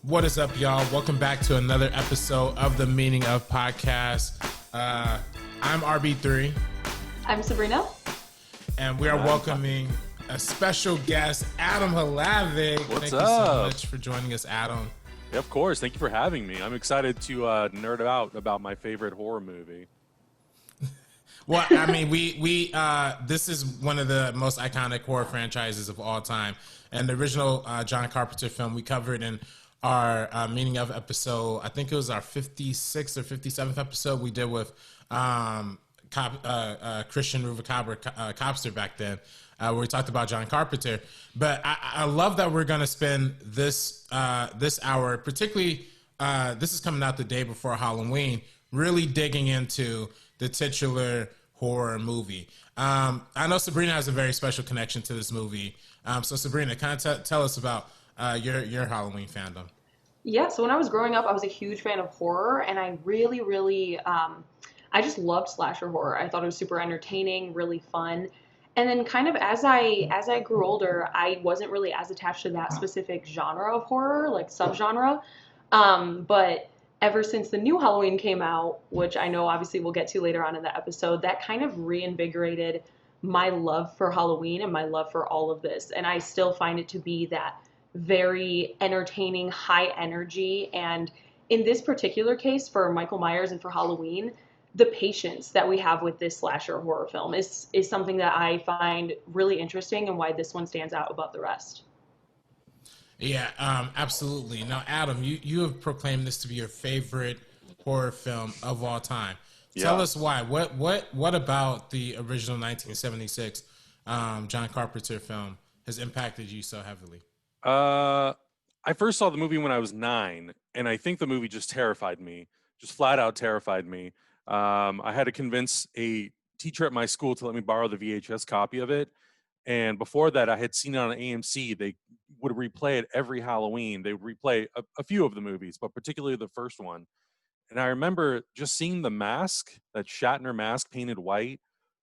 What is up, y'all? Welcome back to another episode of the Meaning of Podcast. I'm RB3. I'm Sabrina. And we are welcoming a special guest, Adam Hlavac. What's Thank up? you so much for joining us, Adam. Yeah, of course. Thank you for having me. I'm excited to nerd out about my favorite horror movie. Well, I mean, we this is one of the most iconic horror franchises of all time. And the original John Carpenter film we covered in our Meaning of episode, I think it was our 56th or 57th episode we did with Christian Ruvacabra Copster back then, where we talked about John Carpenter. But I love that we're going to spend this hour, particularly this is coming out the day before Halloween, really digging into the titular horror movie. I know Sabrina has a very special connection to this movie. So Sabrina, kind of tell us about your Halloween fandom. Yeah, so when I was growing up, I was a huge fan of horror, and I really, I just loved slasher horror. I thought it was super entertaining, really fun. And then kind of as I grew older, I wasn't really as attached to that specific genre of horror, like subgenre. But ever since the new Halloween came out, which I know obviously we'll get to later on in the episode, that kind of reinvigorated my love for Halloween and my love for all of this. And I still find it to be that very entertaining, high energy. And in this particular case, for Michael Myers and for Halloween, the patience that we have with this slasher horror film is something that I find really interesting, and why this one stands out above the rest. Yeah, absolutely. Now, Adam, you have proclaimed this to be your favorite horror film of all time. Yeah. Tell us why. What about the original 1976 John Carpenter film has impacted you so heavily? I first saw the movie when I was 9, and I think the movie just terrified me, just flat out terrified me. I had to convince a teacher at my school to let me borrow the VHS copy of it. And before that, I had seen it on AMC. They would replay it every Halloween. They would replay a few of the movies, but particularly the first one. And I remember just seeing the mask, that Shatner mask painted white.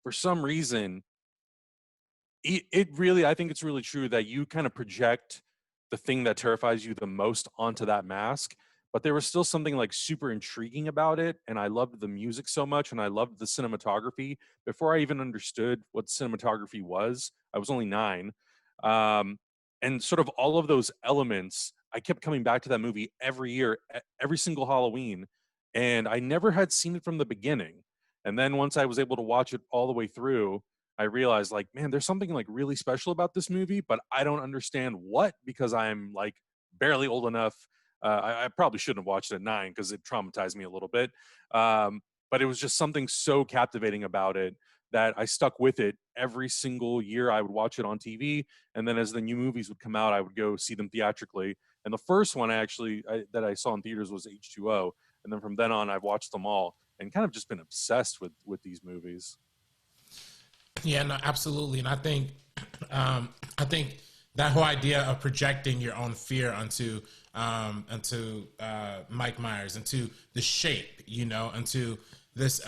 For some reason, it really, I think it's really true that you kind of project the thing that terrifies you the most onto that mask. But there was still something like super intriguing about it. And I loved the music so much, and I loved the cinematography. Before I even understood what cinematography was, I was only 9. And sort of all of those elements, I kept coming back to that movie every year, every single Halloween. And I never had seen it from the beginning. And then once I was able to watch it all the way through, I realized, like, man, there's something like really special about this movie, but I don't understand what, because I'm like barely old enough. I probably shouldn't have watched it at 9 because it traumatized me a little bit. But it was just something so captivating about it that I stuck with it every single year. I would watch it on TV. And then as the new movies would come out, I would go see them theatrically. And the first one that I saw in theaters was H2O. And then from then on, I've watched them all and kind of just been obsessed with these movies. Yeah, no, absolutely. And I think that whole idea of projecting your own fear onto Mike Myers, into the shape, into this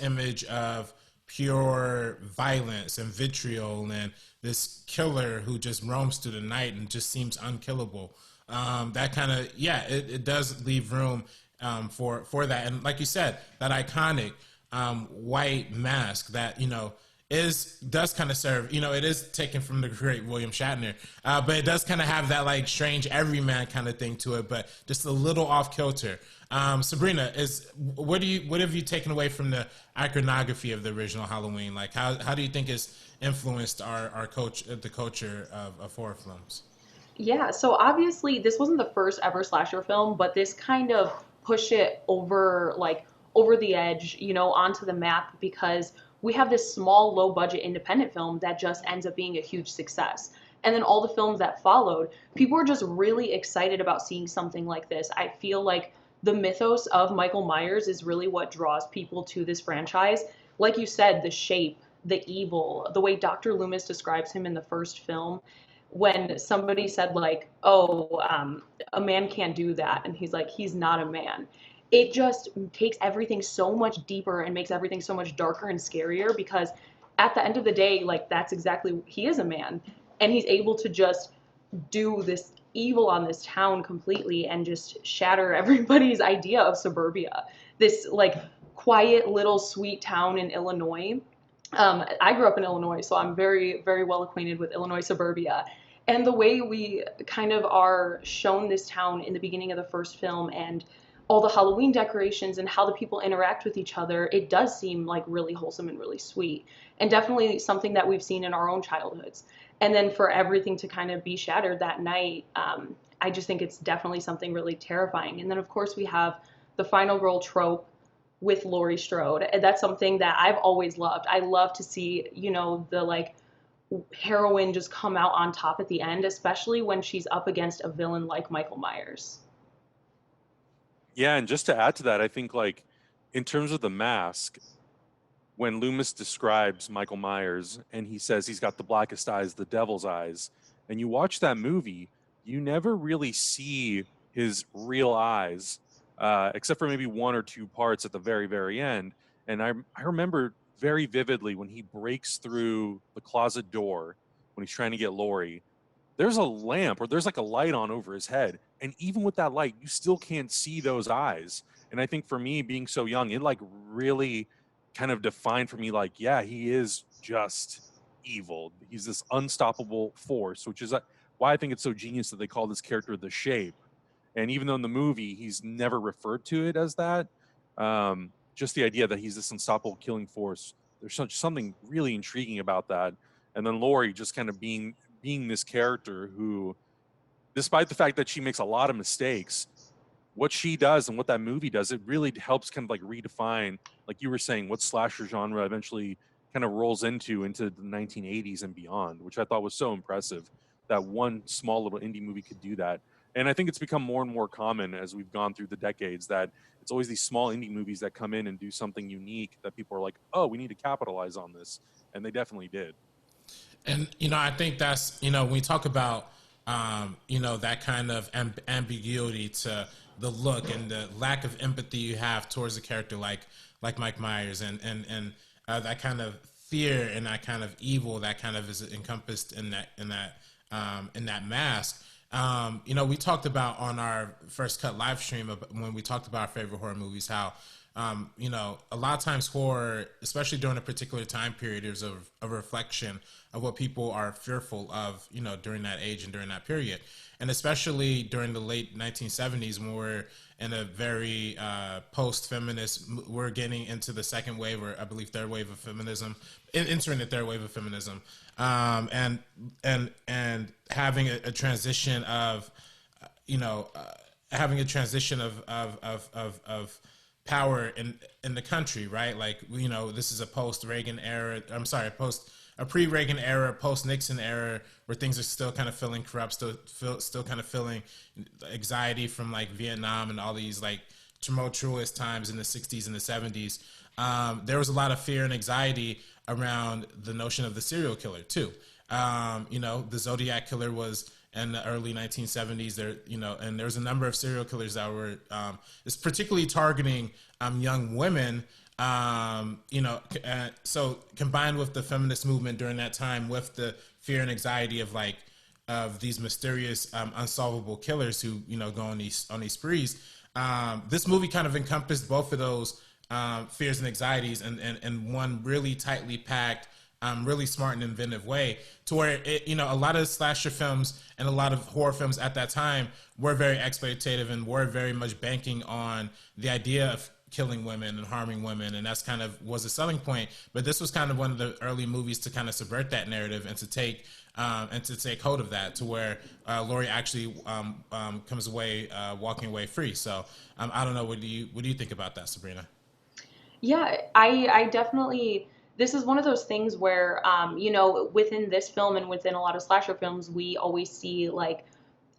image of pure violence and vitriol, and this killer who just roams through the night and just seems unkillable. That kind of, it does leave room for that. And like you said, that iconic white mask that, does kind of serve, it is taken from the great William Shatner, but it does kind of have that like strange everyman kind of thing to it, but just a little off kilter. Sabrina, what have you taken away from the iconography of the original Halloween? Like how do you think it's influenced the culture of horror films? Yeah, so obviously this wasn't the first ever slasher film, but this kind of pushed it over the edge, onto the map, because we have this small, low-budget independent film that just ends up being a huge success. And then all the films that followed, people were just really excited about seeing something like this. I feel like the mythos of Michael Myers is really what draws people to this franchise. Like you said, the shape, the evil, the way Dr. Loomis describes him in the first film, when somebody said like, a man can't do that, and he's like, he's not a man. It just takes everything so much deeper and makes everything so much darker and scarier, because at the end of the day, like, that's exactly, he is a man, and he's able to just do this evil on this town completely and just shatter everybody's idea of suburbia. This like quiet little sweet town in Illinois. I grew up in Illinois, so I'm very, very well acquainted with Illinois suburbia. And the way we kind of are shown this town in the beginning of the first film and all the Halloween decorations and how the people interact with each other, it does seem like really wholesome and really sweet. And definitely something that we've seen in our own childhoods. And then for everything to kind of be shattered that night, I just think it's definitely something really terrifying. And then, of course, we have the final girl trope with Laurie Strode. And that's something that I've always loved. I love to see, you know, the like heroine just come out on top at the end, especially when she's up against a villain like Michael Myers. Yeah, and just to add to that, I think like in terms of the mask, when Loomis describes Michael Myers and he says he's got the blackest eyes, the devil's eyes, and you watch that movie, you never really see his real eyes, except for maybe one or two parts at the very, very end. And I remember very vividly when he breaks through the closet door when he's trying to get Laurie, there's a lamp or there's like a light on over his head. And even with that light, you still can't see those eyes. And I think for me, being so young, it like really kind of defined for me, like, yeah, he is just evil. He's this unstoppable force, which is why I think it's so genius that they call this character the Shape. And even though in the movie, he's never referred to it as that, just the idea that he's this unstoppable killing force, there's something really intriguing about that. And then Laurie just kind of being this character who, despite the fact that she makes a lot of mistakes, what she does and what that movie does, it really helps kind of like redefine, like you were saying, what slasher genre eventually kind of rolls into the 1980s and beyond, which I thought was so impressive that one small little indie movie could do that. And I think it's become more and more common as we've gone through the decades that it's always these small indie movies that come in and do something unique that people are like, oh, we need to capitalize on this. And they definitely did. And, you know, I think that's, you know, when we talk about, you know, that kind of ambiguity to the look and the lack of empathy you have towards a character like Mike Myers and that kind of fear and that kind of evil that kind of is encompassed in that mask. You know, we talked about on our First Cut live stream when we talked about our favorite horror movies, how, you know, a lot of times horror, especially during a particular time period, is a reflection of what people are fearful of, you know, during that age and during that period. And especially during the late 1970s when we're in a very post-feminist, we're getting into the second wave, or I believe third wave of feminism, entering the third wave of feminism, and having a transition of, you know, having a transition of power in the country, right? Like, you know, this is a post-Reagan era. A pre-Reagan era, post-Nixon era, where things are still kind of feeling corrupt, still kind of feeling anxiety from like Vietnam and all these like tumultuous times in the 60s and the 70s. There was a lot of fear and anxiety around the notion of the serial killer too. You know, the Zodiac killer was in the early 1970s there, you know, and there was a number of serial killers that were, it's particularly targeting young women. You know, so combined with the feminist movement during that time, with the fear and anxiety of these mysterious, unsolvable killers who, you know, go on these sprees, this movie kind of encompassed both of those fears and anxieties in one really tightly packed, really smart and inventive way, to where it, you know, a lot of slasher films and a lot of horror films at that time were very exploitative and were very much banking on the idea of killing women and harming women, and that's kind of was a selling point. But this was kind of one of the early movies to kind of subvert that narrative and to take hold of that, to where Laurie actually comes away walking away free. So I don't know, what do you think about that, Sabrina? Yeah, I definitely, this is one of those things where, you know, within this film and within a lot of slasher films, we always see like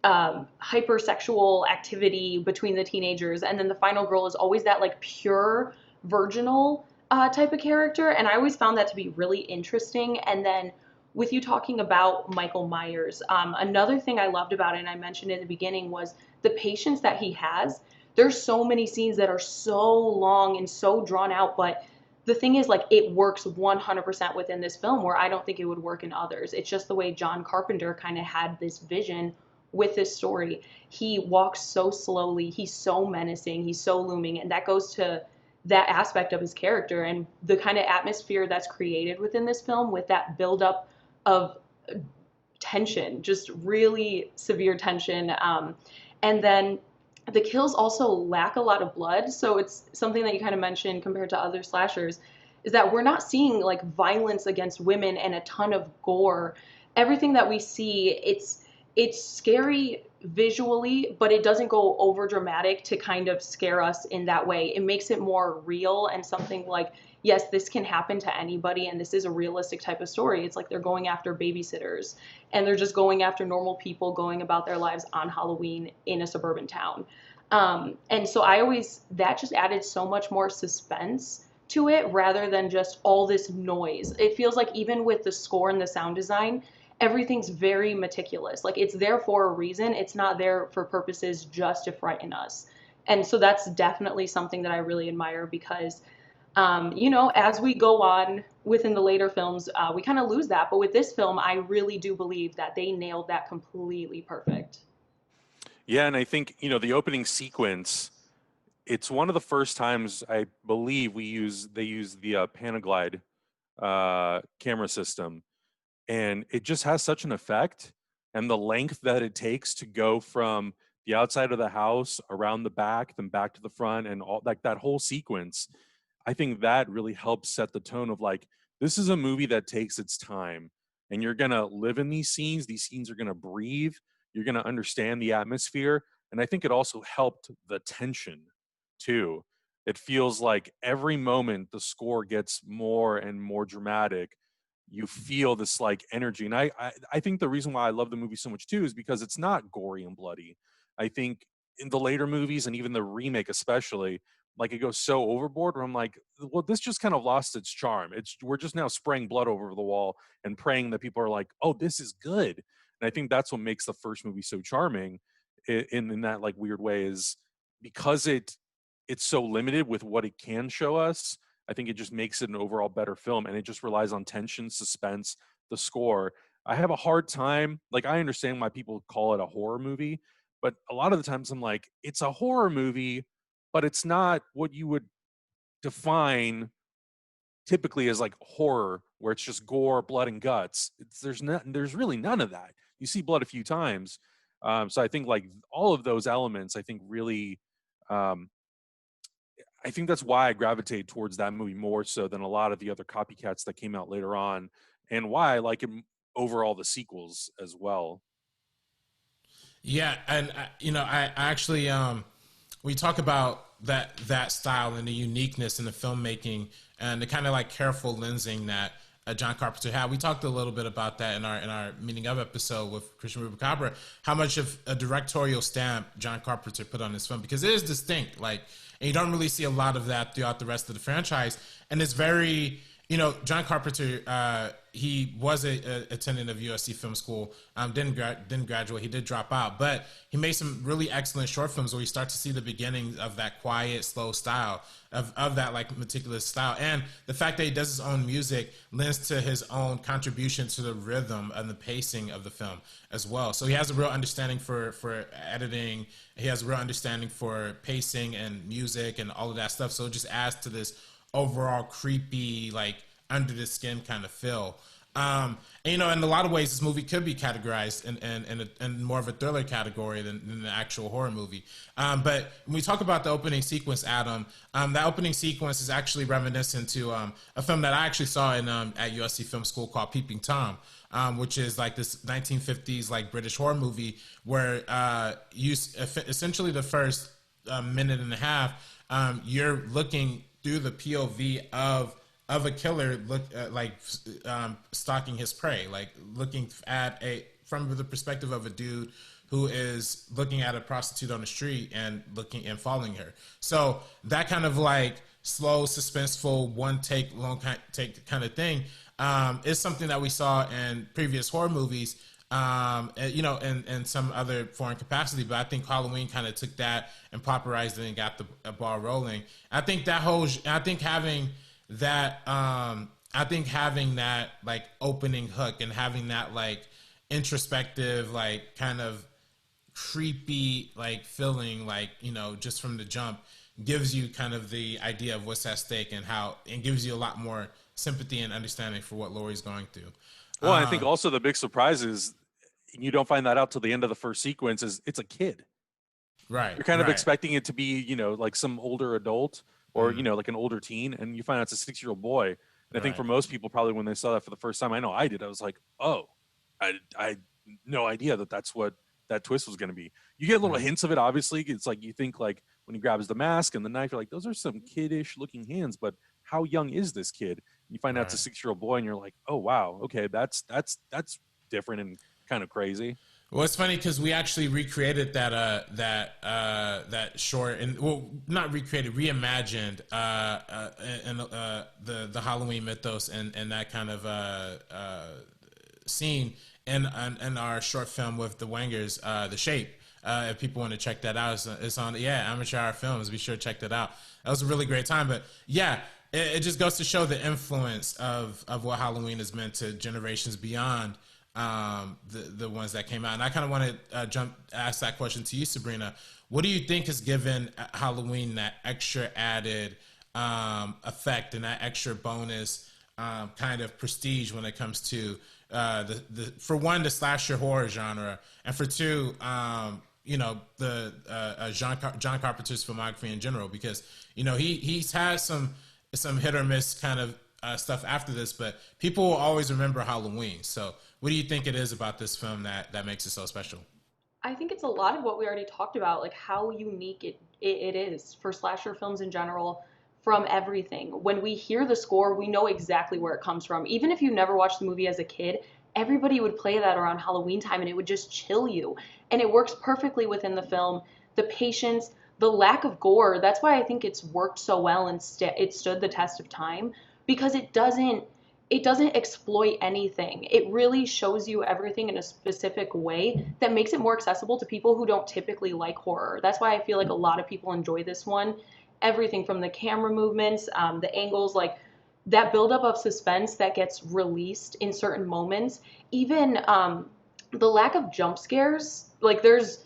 hypersexual activity between the teenagers, and then the final girl is always that like pure virginal type of character, and I always found that to be really interesting. And then with you talking about Michael Myers, another thing I loved about it, and I mentioned in the beginning, was the patience that he has. There's so many scenes that are so long and so drawn out, but the thing is, like, it works 100% within this film, where I don't think it would work in others. It's just the way John Carpenter kind of had this vision with this story. He walks so slowly, he's so menacing, he's so looming, and that goes to that aspect of his character and the kind of atmosphere that's created within this film with that buildup of tension, just really severe tension. And then the kills also lack a lot of blood. So it's something that you kind of mentioned compared to other slashers is that we're not seeing like violence against women and a ton of gore. Everything that we see, it's scary visually, but it doesn't go over dramatic to kind of scare us in that way. It makes it more real and something like, yes, this can happen to anybody and this is a realistic type of story. It's like they're going after babysitters and they're just going after normal people going about their lives on Halloween in a suburban town. And so that just added so much more suspense to it rather than just all this noise. It feels like even with the score and the sound design, everything's very meticulous. Like it's there for a reason. It's not there for purposes just to frighten us. And so that's definitely something that I really admire because, as we go on within the later films, we kind of lose that. But with this film, I really do believe that they nailed that completely perfect. Yeah, and I think, the opening sequence, it's one of the first times I believe they use the Panaglide camera system, and it just has such an effect, and the length that it takes to go from the outside of the house around the back, then back to the front, and all like that whole sequence. I think that really helps set the tone of like, this is a movie that takes its time, and you're gonna live in these scenes. These scenes are gonna breathe. You're gonna understand the atmosphere, and I think it also helped the tension too. It feels like every moment the score gets more and more dramatic. You feel this like energy, and I think the reason why I love the movie so much too is because it's not gory and bloody. I think in the later movies and even the remake especially, like it goes so overboard where I'm like, well, this just kind of lost its charm. We're just now spraying blood over the wall and praying that people are like, oh, this is good. And I think that's what makes the first movie so charming in that like weird way, is because it's so limited with what it can show us. I think it just makes it an overall better film, and it just relies on tension, suspense, the score. I have a hard time, like I understand why people call it a horror movie, but a lot of the times I'm like, it's a horror movie, but it's not what you would define typically as like horror, where it's just gore, blood, and guts. There's really none of that. You see blood a few times, so I think like all of those elements, I think really, I think that's why I gravitate towards that movie more so than a lot of the other copycats that came out later on, and why I like it over all the sequels as well. Yeah, and I actually we talk about that style and the uniqueness in the filmmaking and the kind of like careful lensing that John Carpenter had. We talked a little bit about that in our meeting of episode with Christian Rubacabra, how much of a directorial stamp John Carpenter put on this film, because it is distinct, like, and you don't really see a lot of that throughout the rest of the franchise, and it's very, John Carpenter, he was a attendant of USC Film School, didn't graduate, he did drop out, but he made some really excellent short films where you start to see the beginnings of that quiet, slow style, of that like meticulous style. And the fact that he does his own music lends to his own contribution to the rhythm and the pacing of the film as well. So he has a real understanding for editing, he has a real understanding for pacing and music and all of that stuff. So it just adds to this overall creepy, like under the skin kind of feel. And, in a lot of ways, this movie could be categorized in more of a thriller category than an actual horror movie. But when we talk about the opening sequence, Adam, that opening sequence is actually reminiscent to a film that I actually saw at USC Film School called Peeping Tom, which is like this 1950s like British horror movie where essentially the first minute and a half, you're looking through the POV of a killer stalking his prey, like looking from the perspective of a dude who is looking at a prostitute on the street and looking and following her. So that kind of like slow, suspenseful, one take, long take kind of thing is something that we saw in previous horror movies, and some other foreign capacity. But I think Halloween kind of took that and popularized it and got the ball rolling. I think having that like opening hook and having that like introspective, like kind of creepy like feeling, like, you know, just from the jump, gives you kind of the idea of what's at stake and how, and gives you a lot more sympathy and understanding for what Laurie's going through. Well, I think Um, also the big surprise is you don't find that out till the end of the first sequence is it's a kid. right, You're kind of right, expecting it to be, you know, like some older adult or, you know, like an older teen, and you find out it's a 6-year-old boy. And I think right, for most people, probably when they saw that for the first time, I know I did, I was like, oh, I had no idea that that's what that twist was going to be. You get little hints of it, obviously. It's like you think like when he grabs the mask and the knife, you're like, those are some kiddish looking hands, but how young is this kid? And you find out it's a right. 6-year-old boy, and you're like, oh wow, okay, that's different and kind of crazy. Well, it's funny because we actually recreated that short, and well, not recreated, reimagined in the Halloween mythos and that kind of scene in our short film with the Wangers, The Shape. If people want to check that out, it's on Amateur Hour Films. Be sure to check that out. That was a really great time. But yeah, it just goes to show the influence of what Halloween has meant to generations beyond the ones that came out. And I kind of want to ask that question to you, Sabrina. What do you think has given Halloween that extra added effect and that extra bonus kind of prestige when it comes to for one, the slasher horror genre, and for two, you know, the John Carpenter's filmography in general? Because, you know, he's had some hit or miss kind of stuff after this, but people will always remember Halloween. So what do you think it is about this film that makes it so special? I think it's a lot of what we already talked about, like how unique it is for slasher films in general from everything. When we hear the score, we know exactly where it comes from. Even if you never watched the movie as a kid, everybody would play that around Halloween time and it would just chill you. And it works perfectly within the film. The patience, the lack of gore, that's why I think it's worked so well and it stood the test of time because it doesn't exploit anything. It really shows you everything in a specific way that makes it more accessible to people who don't typically like horror. That's why I feel like a lot of people enjoy this one. Everything from the camera movements, the angles, like that buildup of suspense that gets released in certain moments, even the lack of jump scares. Like there's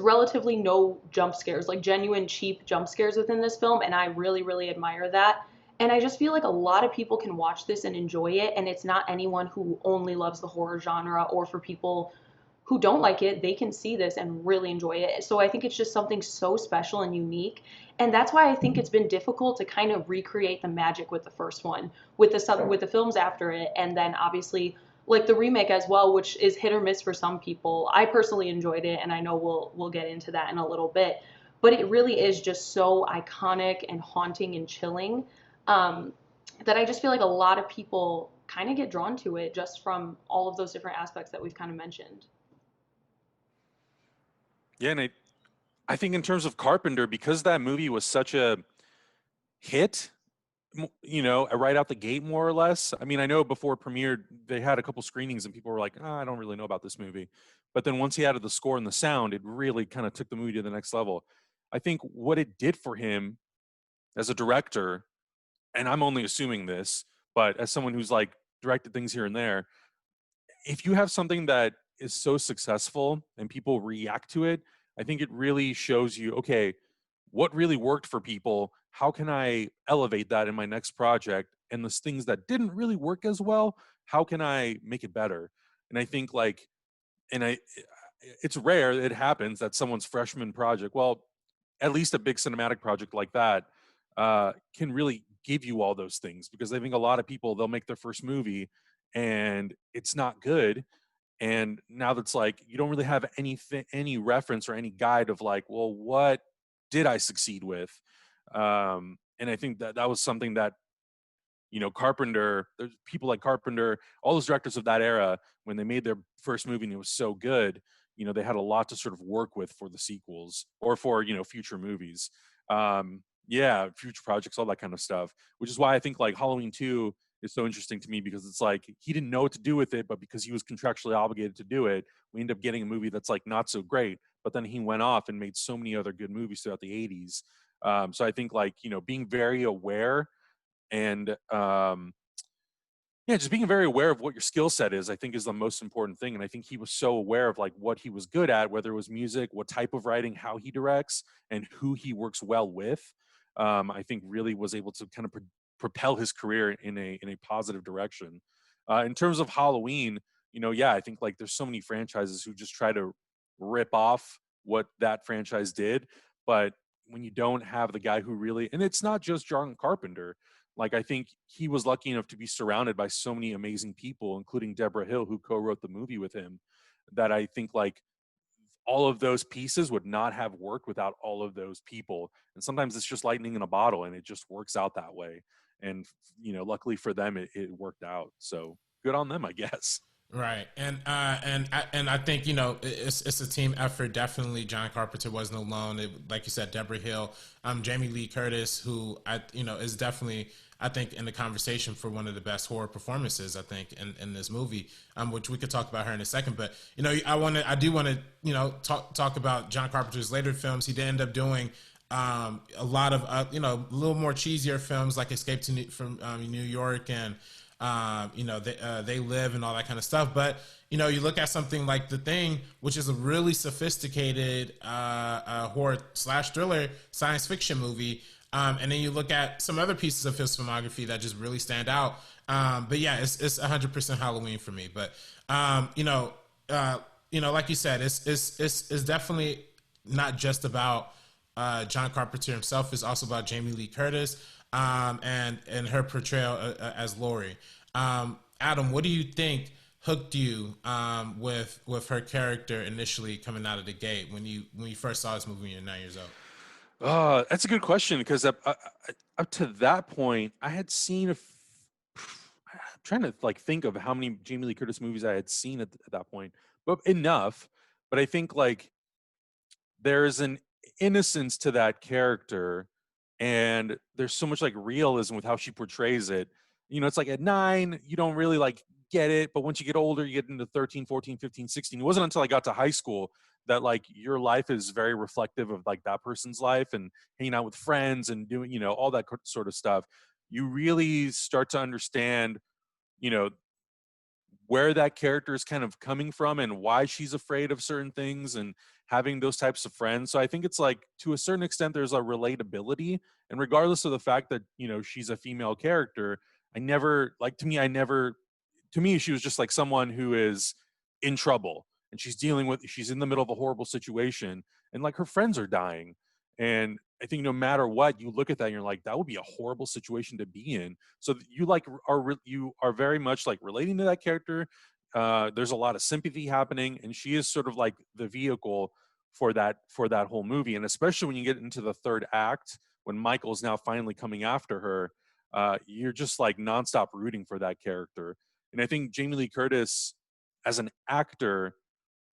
relatively no jump scares, like genuine cheap jump scares within this film, and I really really admire that. And I just feel like a lot of people can watch this and enjoy it, and it's not anyone who only loves the horror genre, or for people who don't like it, they can see this and really enjoy it. So I think it's just something so special and unique. And that's why I think it's been difficult to kind of recreate the magic with the first one, with the films after it, and then obviously like the remake as well, which is hit or miss for some people. I personally enjoyed it, and I know we'll get into that in a little bit. But it really is just so iconic and haunting and chilling, um, that I just feel like a lot of people kind of get drawn to it just from all of those different aspects that we've kind of mentioned. Yeah, and I think in terms of Carpenter, because that movie was such a hit, you know, right out the gate, more or less. I mean, I know before it premiered, they had a couple screenings and people were like, oh, I don't really know about this movie. But then once he added the score and the sound, it really kind of took the movie to the next level. I think what it did for him as a director, and I'm only assuming this, but as someone who's like directed things here and there, if you have something that is so successful and people react to it, I think it really shows you, okay, what really worked for people? How can I elevate that in my next project? And the things that didn't really work as well, how can I make it better? And I think like, and I, it's rare it happens that someone's freshman project, well, at least a big cinematic project like that, can really give you all those things, because I think a lot of people, they'll make their first movie and it's not good, and now that's like you don't really have anything, any reference or any guide of like, well, what did I succeed with? And I think that that was something that, you know, Carpenter, there's people like Carpenter, all those directors of that era, when they made their first movie and it was so good, you know, they had a lot to sort of work with for the sequels or for, you know, future movies. Yeah, future projects, all that kind of stuff, which is why I think like Halloween 2 is so interesting to me, because it's like he didn't know what to do with it, but because he was contractually obligated to do it, we end up getting a movie that's like not so great. But then he went off and made so many other good movies throughout the 80s. So I think like, you know, being very aware and Yeah, just being very aware of what your skill set is, I think, is the most important thing. And I think he was so aware of like what he was good at, whether it was music, what type of writing, how he directs, and who he works well with. I think really was able to kind of propel his career in a positive direction. In terms of Halloween, yeah, I think like there's so many franchises who just try to rip off what that franchise did, but when you don't have the guy who really, and it's not just John Carpenter, like I think he was lucky enough to be surrounded by so many amazing people, including Deborah Hill, who co-wrote the movie with him, that I think like all of those pieces would not have worked without all of those people. And sometimes it's just lightning in a bottle and it just works out that way. And luckily for them, it worked out. So good on them, I guess. Right, and I think it's a team effort. Definitely, John Carpenter wasn't alone. Like you said, Deborah Hill, Jamie Lee Curtis, who is definitely, I think, in the conversation for one of the best horror performances, I think, in this movie, which we could talk about her in a second. But I do want to talk about John Carpenter's later films. He did end up doing a lot of a little more cheesier films like Escape from New York and They Live and all that kind of stuff. But you look at something like The Thing, which is a really sophisticated horror / thriller science fiction movie. And then you look at some other pieces of his filmography that just really stand out. But yeah, it's 100% Halloween for me. But like you said, it's definitely not just about John Carpenter himself. It's also about Jamie Lee Curtis and her portrayal as Laurie. Adam, what do you think hooked you with her character initially coming out of the gate when you first saw this movie when you were 9 years old? That's a good question because up to that point, I had seen I'm trying to like think of how many Jamie Lee Curtis movies I had seen at that point, but enough. But I think like there's an innocence to that character, and there's so much like realism with how she portrays it. It's like at 9, you don't really like get it, but once you get older, you get into 13, 14, 15, 16. It wasn't until I got to high school that like your life is very reflective of like that person's life and hanging out with friends and doing, all that sort of stuff. You really start to understand, you know, where that character is kind of coming from and why she's afraid of certain things and having those types of friends. So I think it's like to a certain extent there's a relatability, and regardless of the fact that she's a female character, to me she was just like someone who is in trouble and she's in the middle of a horrible situation and like her friends are dying. And I think no matter what, you look at that and you're like, that would be a horrible situation to be in. So you are very much like relating to that character. There's a lot of sympathy happening, and she is sort of like the vehicle for that whole movie. And especially when you get into the third act, when Michael's now finally coming after her, you're just like nonstop rooting for that character. And I think Jamie Lee Curtis, as an actor,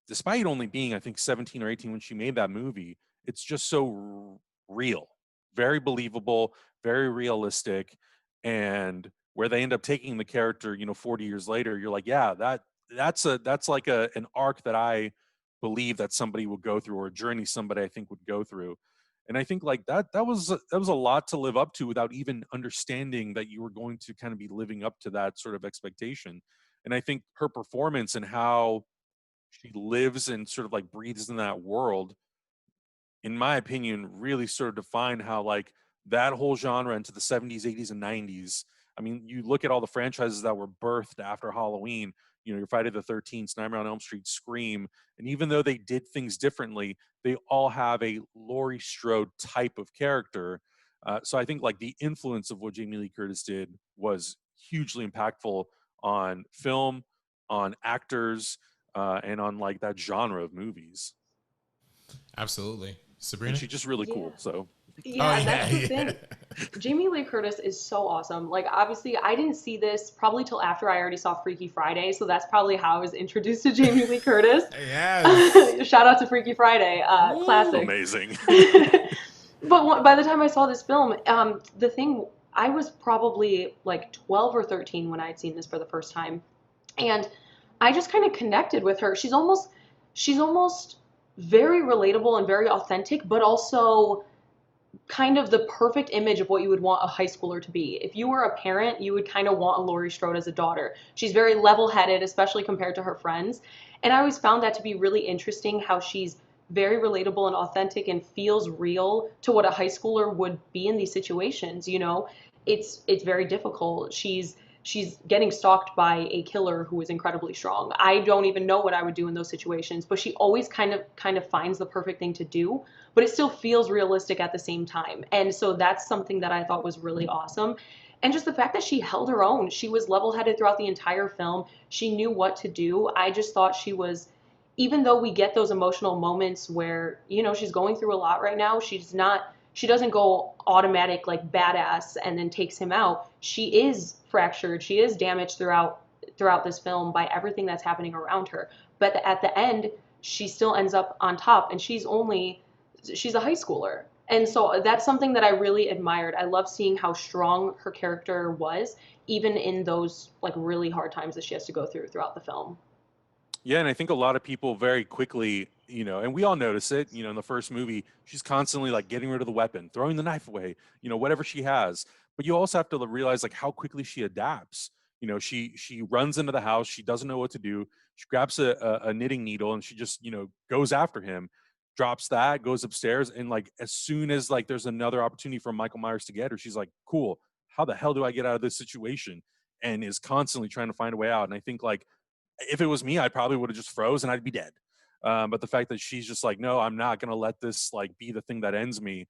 despite only being, I think, 17 or 18 when she made that movie, it's just so real, very believable, very realistic. And where they end up taking the character, 40 years later, you're like, yeah, that's like an arc that I believe that somebody would go through, or a journey somebody I think would go through. And I think like that was a lot to live up to without even understanding that you were going to kind of be living up to that sort of expectation. And I think her performance and how she lives and sort of like breathes in that world, in my opinion, really sort of define how like that whole genre into the 70s, 80s, and 90s. I mean, you look at all the franchises that were birthed after Halloween, your Friday the 13th, Nightmare on Elm Street, Scream, and even though they did things differently, they all have a Laurie Strode type of character. So I think like the influence of what Jamie Lee Curtis did was hugely impactful on film, on actors, and on like that genre of movies. Absolutely. Sabrina? And she's just really cool. So yeah, that's the thing. Jamie Lee Curtis is so awesome. Like, obviously, I didn't see this probably till after I already saw Freaky Friday, so that's probably how I was introduced to Jamie Lee Curtis. Yes. Shout out to Freaky Friday, classic. Amazing. But by the time I saw this film, the thing, I was probably like 12 or 13 when I had seen this for the first time, and I just kind of connected with her. She's almost very relatable and very authentic, but also kind of the perfect image of what you would want a high schooler to be. If you were a parent, you would kind of want a Laurie Strode as a daughter. She's very level-headed, especially compared to her friends. And I always found that to be really interesting, how she's very relatable and authentic and feels real to what a high schooler would be in these situations. You know, it's very difficult. She's getting stalked by a killer who is incredibly strong. I don't even know what I would do in those situations, but she always kind of finds the perfect thing to do, but it still feels realistic at the same time. And so that's something that I thought was really awesome. And just the fact that she held her own. She was level-headed throughout the entire film. She knew what to do. I just thought she was, even though we get those emotional moments where, you know, she's going through a lot right now, she doesn't go automatic like badass and then takes him out. She is fractured. She is damaged throughout this film by everything that's happening around her. But at the end, she still ends up on top, and she's a high schooler. And so that's something that I really admired. I love seeing how strong her character was, even in those like really hard times that she has to go throughout the film. Yeah, and I think a lot of people very quickly, you know, and we all notice it, you know, in the first movie, she's constantly like getting rid of the weapon, throwing the knife away, you know, whatever she has. But you also have to realize like how quickly she adapts. You know, she runs into the house, she doesn't know what to do. She grabs a knitting needle and she just, you know, goes after him, drops that, goes upstairs, and like as soon as like there's another opportunity for Michael Myers to get her, she's like, cool, how the hell do I get out of this situation? And is constantly trying to find a way out. And I think like if it was me, I probably would have just froze and I'd be dead. But the fact that she's just like, no, I'm not gonna let this like be the thing that ends me,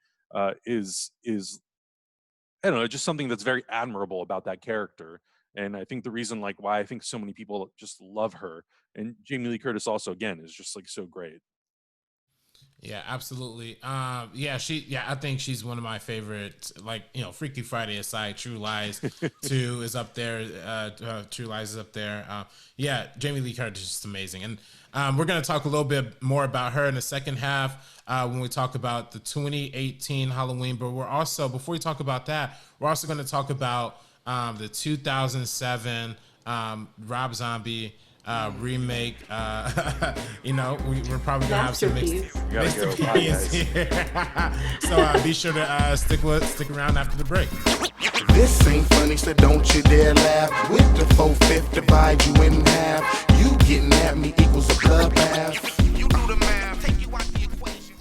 is I don't know, just something that's very admirable about that character. And I think the reason like why I think so many people just love her, and Jamie Lee Curtis also again is just like so great. Yeah, absolutely. I think she's one of my favorites. Like, you know, Freaky Friday aside, True Lies 2 is up there. True Lies is up there. Jamie Lee Curtis is just amazing. And we're going to talk a little bit more about her in the second half when we talk about the 2018 Halloween. But we're also, before we talk about that, we're also going to talk about the 2007 Rob Zombie remake. You know, we're probably gonna have some mixed opinions here. So be sure to stick around after the break. This ain't funny, so don't you dare laugh. With the 4/5 divide you in half. You getting at me equals a bloodbath. You do the math, take you out the equation.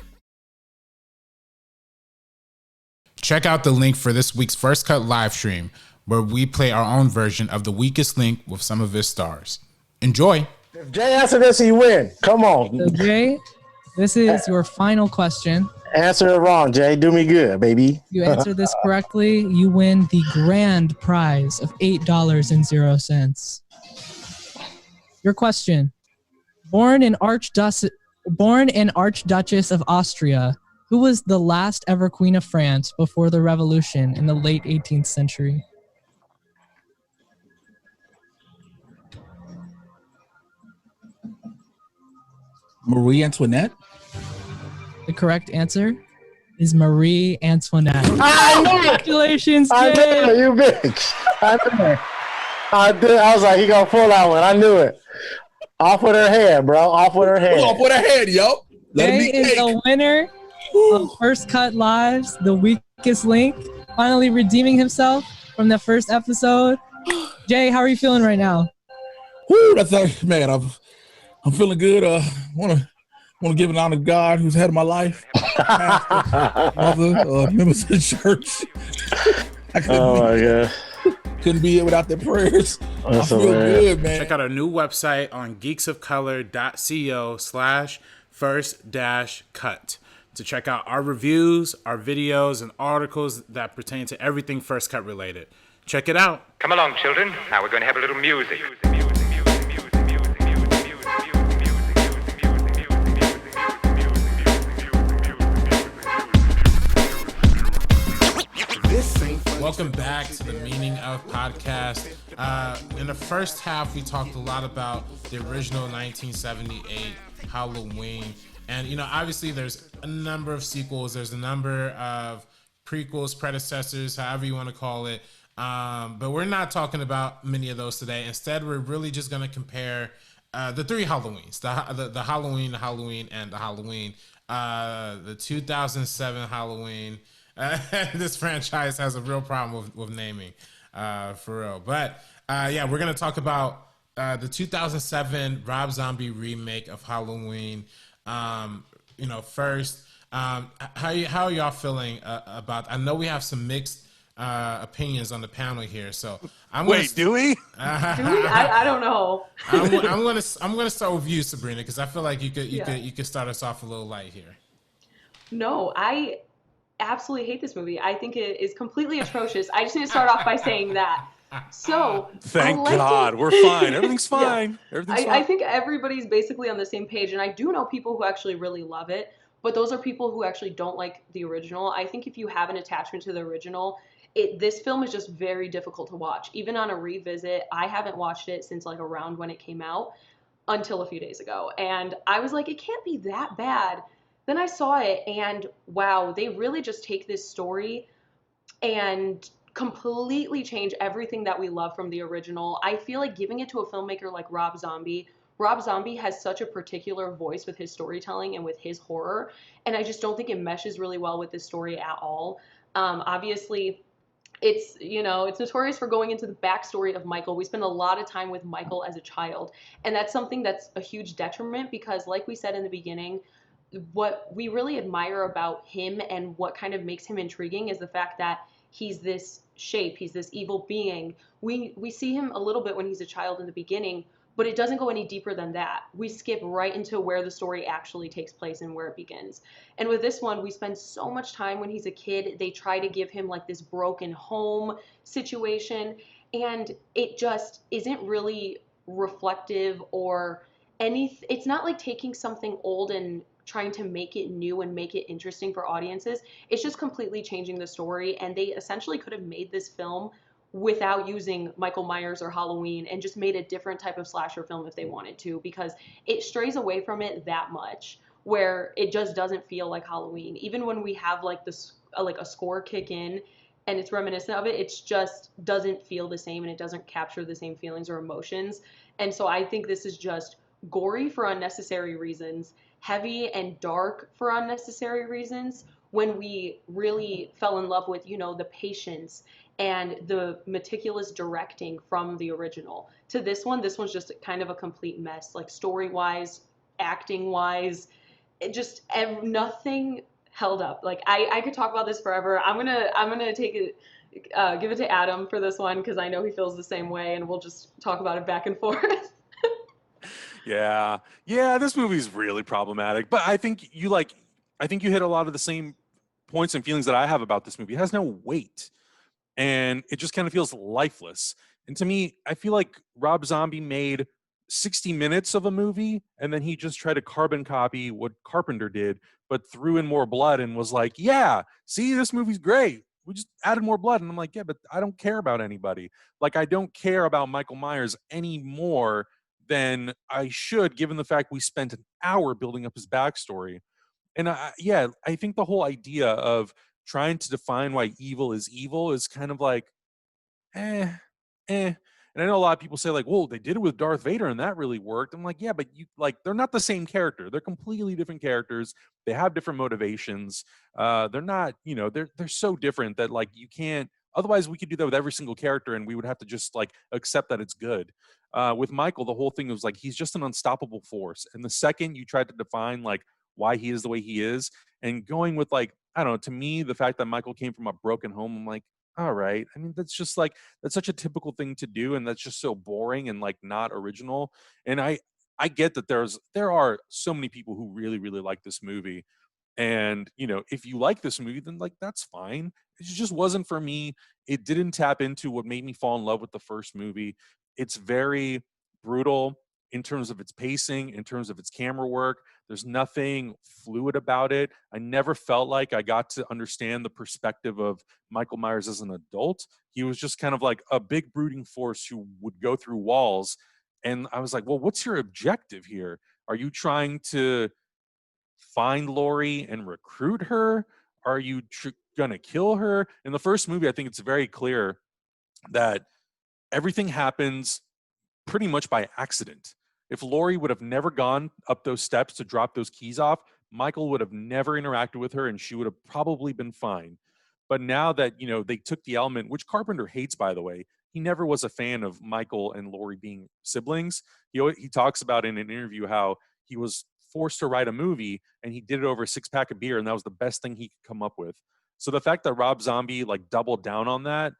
Check out the link for this week's First Cut live stream, where we play our own version of The Weakest Link with some of his stars. Enjoy. If Jay answer this, you win. Come on. So Jay, this is your final question. Answer it wrong, Jay. Do me good, baby. You answer this correctly, you win the grand prize of $8.00. Your question. Born an Archduchess of Austria, who was the last ever Queen of France before the Revolution in the late 18th century? Marie Antoinette? The correct answer is Marie Antoinette. I knew it. Congratulations, Jay. I knew it, you bitch. I knew it. I did. I was like, he gonna pull that one. I knew it. Off with her head, bro. Off with her head. Off with her head, yo. Jay is the winner of First Cut Lives, The Weakest Link, finally redeeming himself from the first episode. Jay, how are you feeling right now? Woo, that's man. I'm feeling good. Want to give an honor to God, who's head of my life. Pastor, mother, members of the church. My God. Couldn't be here without their prayers. I feel good, man. Check out our new website on geeksofcolor.co/first-cut to check out our reviews, our videos, and articles that pertain to everything First Cut related. Check it out. Come along, children. Now we're going to have a little music. Welcome back to the Meaning of Podcast. In the first half, we talked a lot about the original 1978 Halloween. And, you know, obviously there's a number of sequels. There's a number of prequels, predecessors, however you want to call it. But we're not talking about many of those today. Instead, we're really just going to compare the three Halloweens, the Halloween, and the Halloween. The 2007 Halloween, This franchise has a real problem with naming, for real. But yeah, we're gonna talk about the 2007 Rob Zombie remake of Halloween. First, how are y'all feeling about? I know we have some mixed opinions on the panel here, so do we? Do we? I don't know. I'm gonna start with you, Sabrina, because I feel like you could start us off a little light here. No, I absolutely hate this movie. I think it is completely atrocious. I just need to start off by saying that. So thank God we're fine. Everything's fine. Yeah. Everything's fine. I think everybody's basically on the same page, and I do know people who actually really love it, but those are people who actually don't like the original. I think if you have an attachment to the original, this film is just very difficult to watch. Even on a revisit, I haven't watched it since like around when it came out until a few days ago, and I was like, it can't be that bad. Then I saw it, and wow, they really just take this story and completely change everything that we love from the original. I feel like giving it to a filmmaker like Rob Zombie has such a particular voice with his storytelling and with his horror, and I just don't think it meshes really well with this story at all. Obviously, it's notorious for going into the backstory of Michael. We spend a lot of time with Michael as a child, and that's something that's a huge detriment because, like we said in the beginning, what we really admire about him and what kind of makes him intriguing is the fact that he's this shape, he's this evil being. We see him a little bit when he's a child in the beginning, but it doesn't go any deeper than that. We skip right into where the story actually takes place and where it begins. And with this one, we spend so much time when he's a kid. They try to give him like this broken home situation, and it just isn't really reflective or anything. It's not like taking something old and trying to make it new and make it interesting for audiences. It's just completely changing the story, and they essentially could have made this film without using Michael Myers or Halloween and just made a different type of slasher film if they wanted to, because it strays away from it that much where it just doesn't feel like Halloween. Even when we have like this like a score kick in and it's reminiscent of it, it's just doesn't feel the same and it doesn't capture the same feelings or emotions. And so I think this is just gory for unnecessary reasons, heavy and dark for unnecessary reasons, when we really fell in love with, the patience and the meticulous directing from the original to this one's just kind of a complete mess, like story-wise, acting-wise, nothing held up. Like I could talk about this forever. I'm gonna take it, give it to Adam for this one because I know he feels the same way, and we'll just talk about it back and forth. Yeah, this movie's really problematic, but I think you hit a lot of the same points and feelings that I have about this movie. It has no weight, and it just kind of feels lifeless. And to me, I feel like Rob Zombie made 60 minutes of a movie, and then he just tried to carbon copy what Carpenter did, but threw in more blood and was like, yeah, see, this movie's great. We just added more blood. And I'm like, yeah, but I don't care about anybody. Like, I don't care about Michael Myers any more than I should, given the fact we spent an hour building up his backstory. And I think the whole idea of trying to define why evil is kind of like, eh. And I know a lot of people say like, well, they did it with Darth Vader and that really worked. I'm like, yeah, but they're not the same character. They're completely different characters. They have different motivations. They're not, they're so different that like you can't. Otherwise, we could do that with every single character, and we would have to just like accept that it's good. With Michael, the whole thing was like he's just an unstoppable force. And the second you tried to define like why he is the way he is, and going with like, I don't know, to me, the fact that Michael came from a broken home, I'm like, all right. I mean, that's such a typical thing to do, and that's just so boring and like not original. And I get that there are so many people who really, really like this movie. And, if you like this movie, then like that's fine. It just wasn't for me. It didn't tap into what made me fall in love with the first movie. It's very brutal in terms of its pacing, in terms of its camera work. There's nothing fluid about it. I never felt like I got to understand the perspective of Michael Myers as an adult. He was just kind of like a big brooding force who would go through walls. And I was like, well, what's your objective here? Are you trying to find Laurie and recruit her? Are you gonna kill her? In the first movie, I think it's very clear that everything happens pretty much by accident. If Laurie would have never gone up those steps to drop those keys off, Michael would have never interacted with her, and she would have probably been fine. But now that, they took the element, which Carpenter hates, by the way, he never was a fan of Michael and Laurie being siblings. He talks about in an interview how he was forced to write a movie and he did it over a 6-pack of beer, and that was the best thing he could come up with. So the fact that Rob Zombie doubled down on that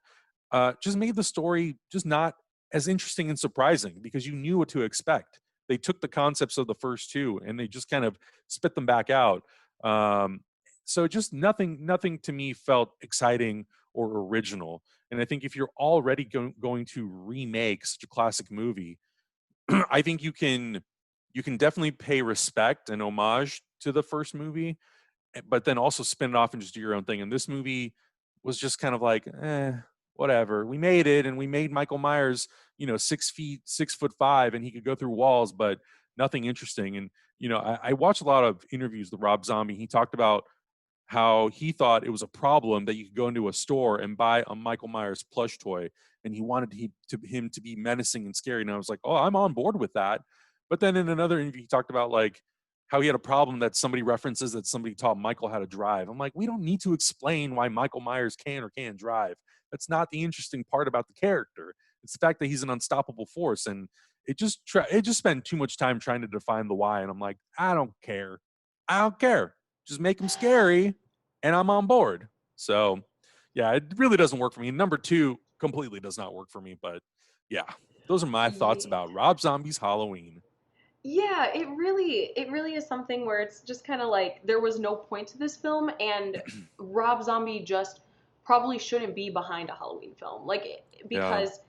just made the story just not as interesting and surprising, because you knew what to expect. They took the concepts of the first two and they just kind of spit them back out. So just nothing to me felt exciting or original. And I think if you're already going to remake such a classic movie, I think you can definitely pay respect and homage to the first movie, but then also spin it off and just do your own thing. And this movie was just kind of whatever. We made it, and we made Michael Myers, 6'5", and he could go through walls, but nothing interesting. And I watched a lot of interviews with Rob Zombie. He talked about how he thought it was a problem that you could go into a store and buy a Michael Myers plush toy, and he wanted him to be menacing and scary. And I was like, oh, I'm on board with that. But then in another interview, he talked about how he had a problem that somebody references that somebody taught Michael how to drive. I'm like, we don't need to explain why Michael Myers can or can't drive. That's not the interesting part about the character. It's the fact that he's an unstoppable force. And it just spent too much time trying to define the why. And I'm like, I don't care. Just make him scary, and I'm on board. So, yeah, it really doesn't work for me. Number 2 completely does not work for me. But, yeah, those are my thoughts about Rob Zombie's Halloween. Yeah, it really is something where it's just kind of there was no point to this film, and Rob Zombie just probably shouldn't be behind a Halloween film. Because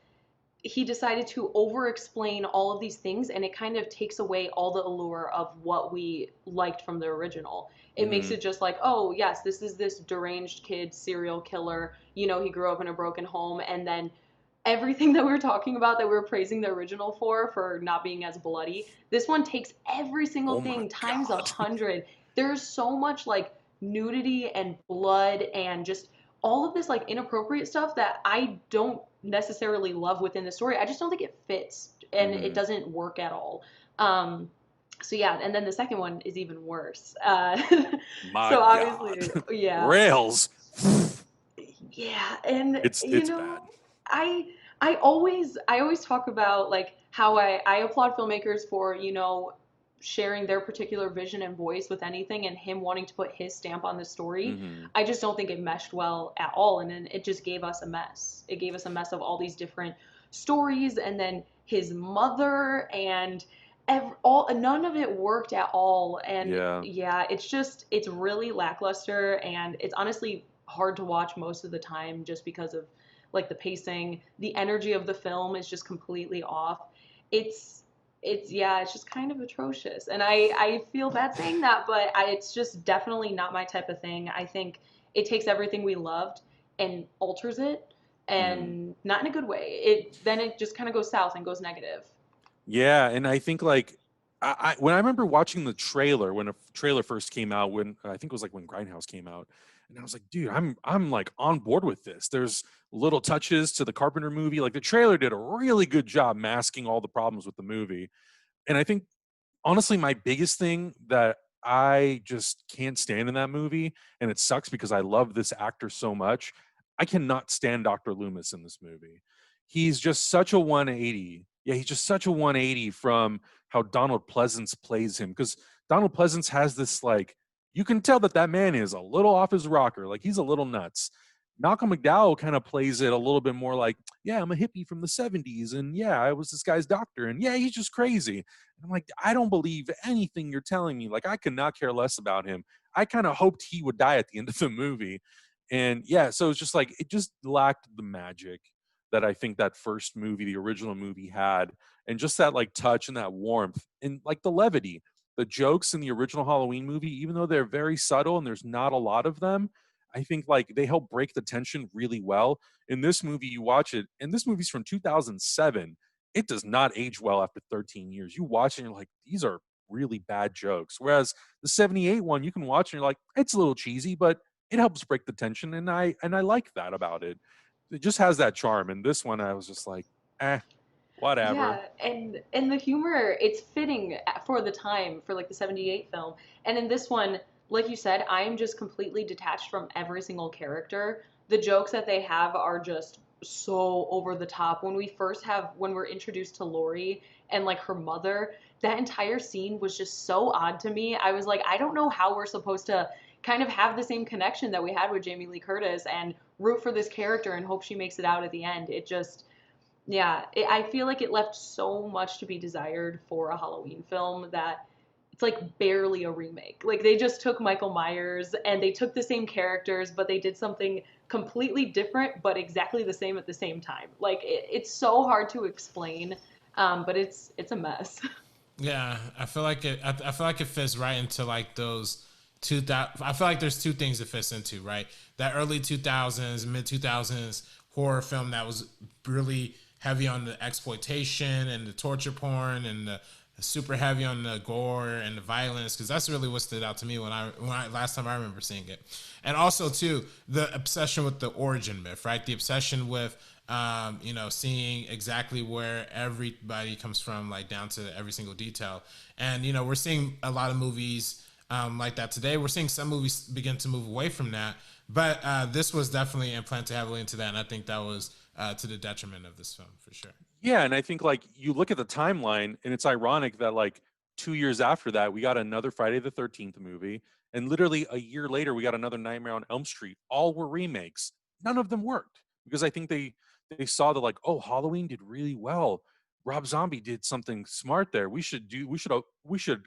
he decided to over-explain all of these things, and it kind of takes away all the allure of what we liked from the original. It makes it just oh, yes, this is this deranged kid serial killer. He grew up in a broken home, and then everything that we were talking about that we were praising the original for not being as bloody, this one takes every single thing times 100. There's so much nudity and blood and just all of this inappropriate stuff that I don't necessarily love within the story. I just don't think it fits, and it doesn't work at all. So yeah, and then the second one is even worse. My so obviously, God. Yeah, Rails. Yeah, and It's bad. I always talk about how I applaud filmmakers for sharing their particular vision and voice with anything, and him wanting to put his stamp on the story. I just don't think it meshed well at all, and then it just gave us a mess. It gave us a mess of all these different stories, and then his mother, and none of it worked at all. And yeah, it's really lackluster, and it's honestly hard to watch most of the time just because of the pacing. The energy of the film is just completely off. It's just kind of atrocious, and I feel bad saying that, but it's just definitely not my type of thing. I think it takes everything we loved and alters it, and not in a good way. Then it just kind of goes south and goes negative. Yeah, and I think when I remember watching the trailer, when a trailer first came out, when I think it was when Grindhouse came out, and I was like, dude, I'm on board with this. There's little touches to the Carpenter movie. The trailer did a really good job masking all the problems with the movie. And I think, honestly, my biggest thing that I just can't stand in that movie, and it sucks because I love this actor so much, I cannot stand Dr. Loomis in this movie. He's just such a 180. Yeah, he's just such a 180 from how Donald Pleasance plays him. Because Donald Pleasance has this, you can tell that man is a little off his rocker. He's a little nuts. Malcolm McDowell kind of plays it a little bit more yeah, I'm a hippie from the 70s, and yeah, I was this guy's doctor, and yeah, he's just crazy. And I'm like, I don't believe anything you're telling me. I could not care less about him. I kind of hoped he would die at the end of the movie. And yeah, so it's just it just lacked the magic that I think that first movie, the original movie, had, and just that touch and that warmth and the levity. The jokes in the original Halloween movie, even though they're very subtle and there's not a lot of them, I think they help break the tension really well. In this movie, you watch it, and this movie's from 2007. It does not age well after 13 years. You watch it and you're like, these are really bad jokes. Whereas the 78 one, you can watch and you're like, it's a little cheesy, but it helps break the tension, and I like that about it. It just has that charm. And this one, I was just like, whatever. Yeah, and the humor, it's fitting for the time, for the 78 film. And in this one, like you said, I am just completely detached from every single character. the jokes that they have are just so over the top. When we're introduced to Laurie and like her mother, that entire scene was just so odd to me. I was like, I don't know how we're supposed to kind of have the same connection that we had with Jamie Lee Curtis and root for this character and hope she makes it out at the end. It just, yeah, I feel like it left so much to be desired for a Halloween film that it's like barely a remake. Like they just took Michael Myers and they took the same characters, but they did something completely different, but exactly the same at the same time. Like it's so hard to explain, but it's a mess. Yeah, I feel like it fits right into like those 2000. I feel like there's two things it fits into, right? That early 2000s, mid 2000s horror film that was really heavy on the exploitation and the torture porn and the super heavy on the gore and the violence, because that's really what stood out to me when I last time I remember seeing it. And also too, the obsession with the origin myth, right? The obsession with seeing exactly where everybody comes from, like down to every single detail. And we're seeing a lot of movies like that today. We're seeing some movies begin to move away from that, but this was definitely implanted heavily into that, and I think that was to the detriment of this film for sure. Yeah, and I think like you look at the timeline, and it's ironic that like 2 years after that, we got another Friday the 13th movie, and literally a year later, we got another Nightmare on Elm Street. All were remakes. None of them worked because I think they saw that like, oh, Halloween did really well. Rob Zombie did something smart there. We should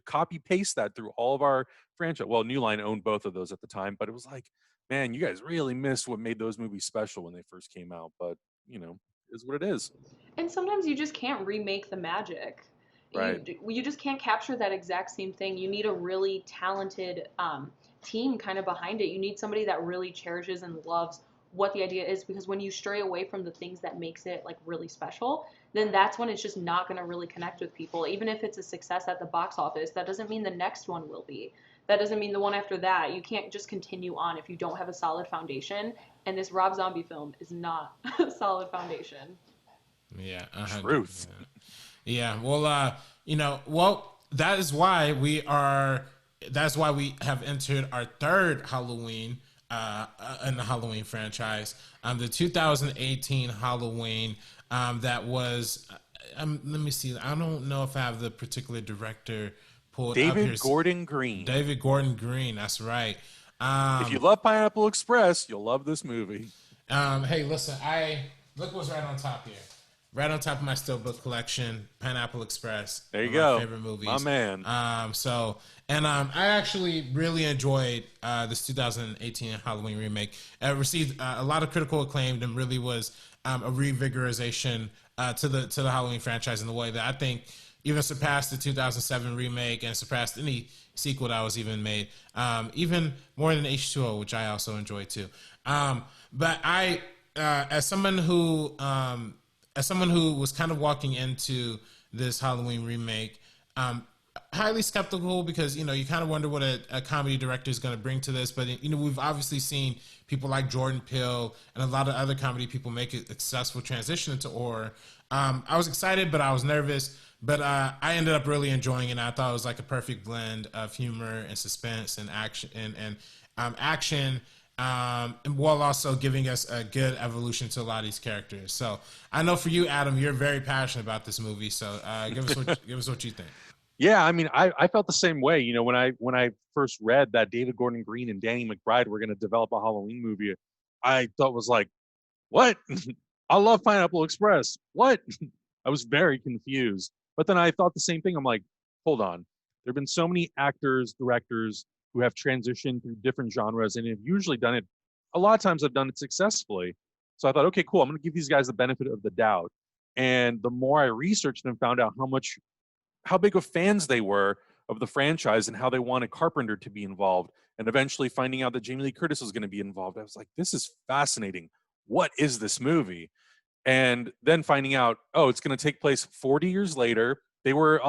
copy paste that through all of our franchise. Well, New Line owned both of those at the time, but it was like, man, you guys really missed what made those movies special when they first came out. But is what it is. And sometimes you just can't remake the magic. Right. You just can't capture that exact same thing. You need a really talented team kind of behind it. You need somebody that really cherishes and loves what the idea is, because when you stray away from the things that makes it like really special, then that's when it's just not going to really connect with people. Even if it's a success at the box office, that doesn't mean the next one will be. That doesn't mean the one after that. You can't just continue on if you don't have a solid foundation. And this Rob Zombie film is not a solid foundation. Yeah. Truth. Yeah. Well, that's why we have entered our third Halloween in the Halloween franchise. The 2018 Halloween that was, let me see. I don't know if I have the particular director pulled up here. David Gordon Green. David Gordon Green. That's right. If you love Pineapple Express, you'll love this movie. Hey, listen, look what's right on top here. Right on top of my Steelbook collection, Pineapple Express. There you go. My favorite movies. My man. I actually really enjoyed this 2018 Halloween remake. It received a lot of critical acclaim and really was a revigorization to the Halloween franchise in the way that I think even surpassed the 2007 remake and surpassed any sequel that was even made, even more than H2O, which I also enjoyed too. But I, as someone who was kind of walking into this Halloween remake, highly skeptical, because you kind of wonder what a comedy director is going to bring to this. But we've obviously seen people like Jordan Peele and a lot of other comedy people make a successful transition into horror. I was excited, but I was nervous. But I ended up really enjoying it. And I thought it was like a perfect blend of humor and suspense and action and action. And while also giving us a good evolution to a lot of these characters. So I know for you, Adam, you're very passionate about this movie. So give us what you think. Yeah, I mean, I felt the same way. When I first read that David Gordon Green and Danny McBride were going to develop a Halloween movie, I thought was like, what? I love Pineapple Express. What? I was very confused. But then I thought the same thing. I'm like, hold on. There have been so many actors, directors who have transitioned through different genres and have usually done it. A lot of times have done it successfully. So I thought, okay, cool. I'm going to give these guys the benefit of the doubt. And the more I researched and found out how big of fans they were of the franchise and how they wanted Carpenter to be involved, and eventually finding out that Jamie Lee Curtis was going to be involved, I was like, this is fascinating. What is this movie? And then finding out, oh, it's going to take place 40 years later. They were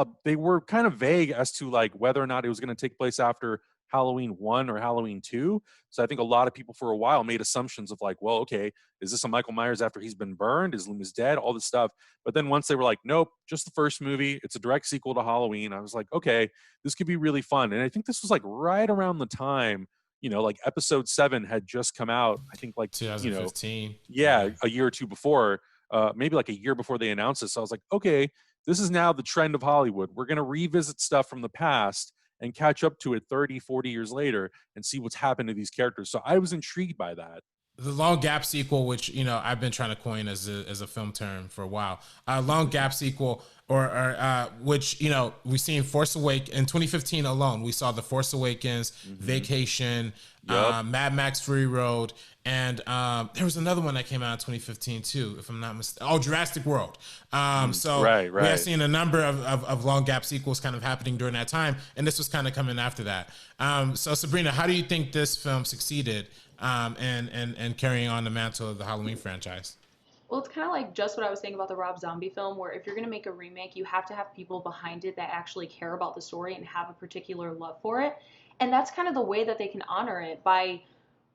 kind of vague as to like whether or not it was going to take place after Halloween 1 or Halloween 2. So I think a lot of people for a while made assumptions of like, well, okay, is this a Michael Myers after he's been burned? Is Loomis dead? All this stuff. But then once they were like, nope, just the first movie. It's a direct sequel to Halloween. I was like, okay, this could be really fun. And I think this was like right around the time, like episode 7 had just come out, I think, like 2015. A year or two before, maybe like a year before they announced this. So I was like, okay, this is now the trend of Hollywood. We're going to revisit stuff from the past and catch up to it 30, 40 years later and see what's happened to these characters. So I was intrigued by that. The long gap sequel, which I've been trying to coin as a film term for a while. Long gap sequel, or which we've seen Force Awakens in 2015 alone. We saw The Force Awakens, Vacation, Mad Max Fury Road, and there was another one that came out in 2015 too, if I'm not mistaken. Oh, Jurassic World. So right. we have seen a number of long gap sequels kind of happening during that time, and this was kind of coming after that. So Sabrina, how do you think this film succeeded? And carrying on the mantle of the Halloween franchise? Well, it's kind of like just what I was saying about the Rob Zombie film, where if you're going to make a remake, you have to have people behind it that actually care about the story and have a particular love for it. And that's kind of the way that they can honor it, by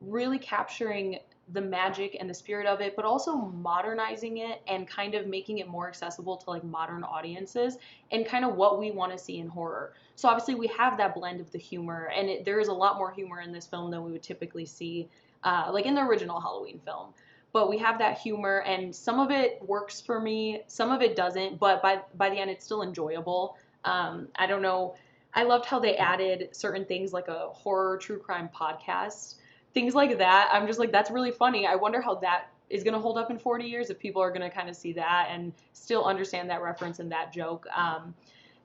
really capturing the magic and the spirit of it, but also modernizing it and kind of making it more accessible to like modern audiences and kind of what we want to see in horror. So obviously we have that blend of the humor, and there is a lot more humor in this film than we would typically see like in the original Halloween film. But we have that humor, and some of it works for me, some of it doesn't, but by the end it's still enjoyable. I don't know. I loved how they added certain things like a horror true crime podcast. Things like that, I'm just like, that's really funny. I wonder how that is going to hold up in 40 years, if people are going to kind of see that and still understand that reference and that joke.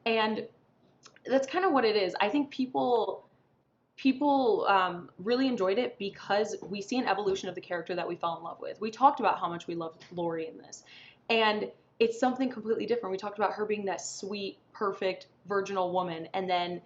And that's kind of what it is. I think people really enjoyed it because we see an evolution of the character that we fell in love with. We talked about how much we loved Laurie in this, and it's something completely different. We talked about her being that sweet, perfect, virginal woman, and then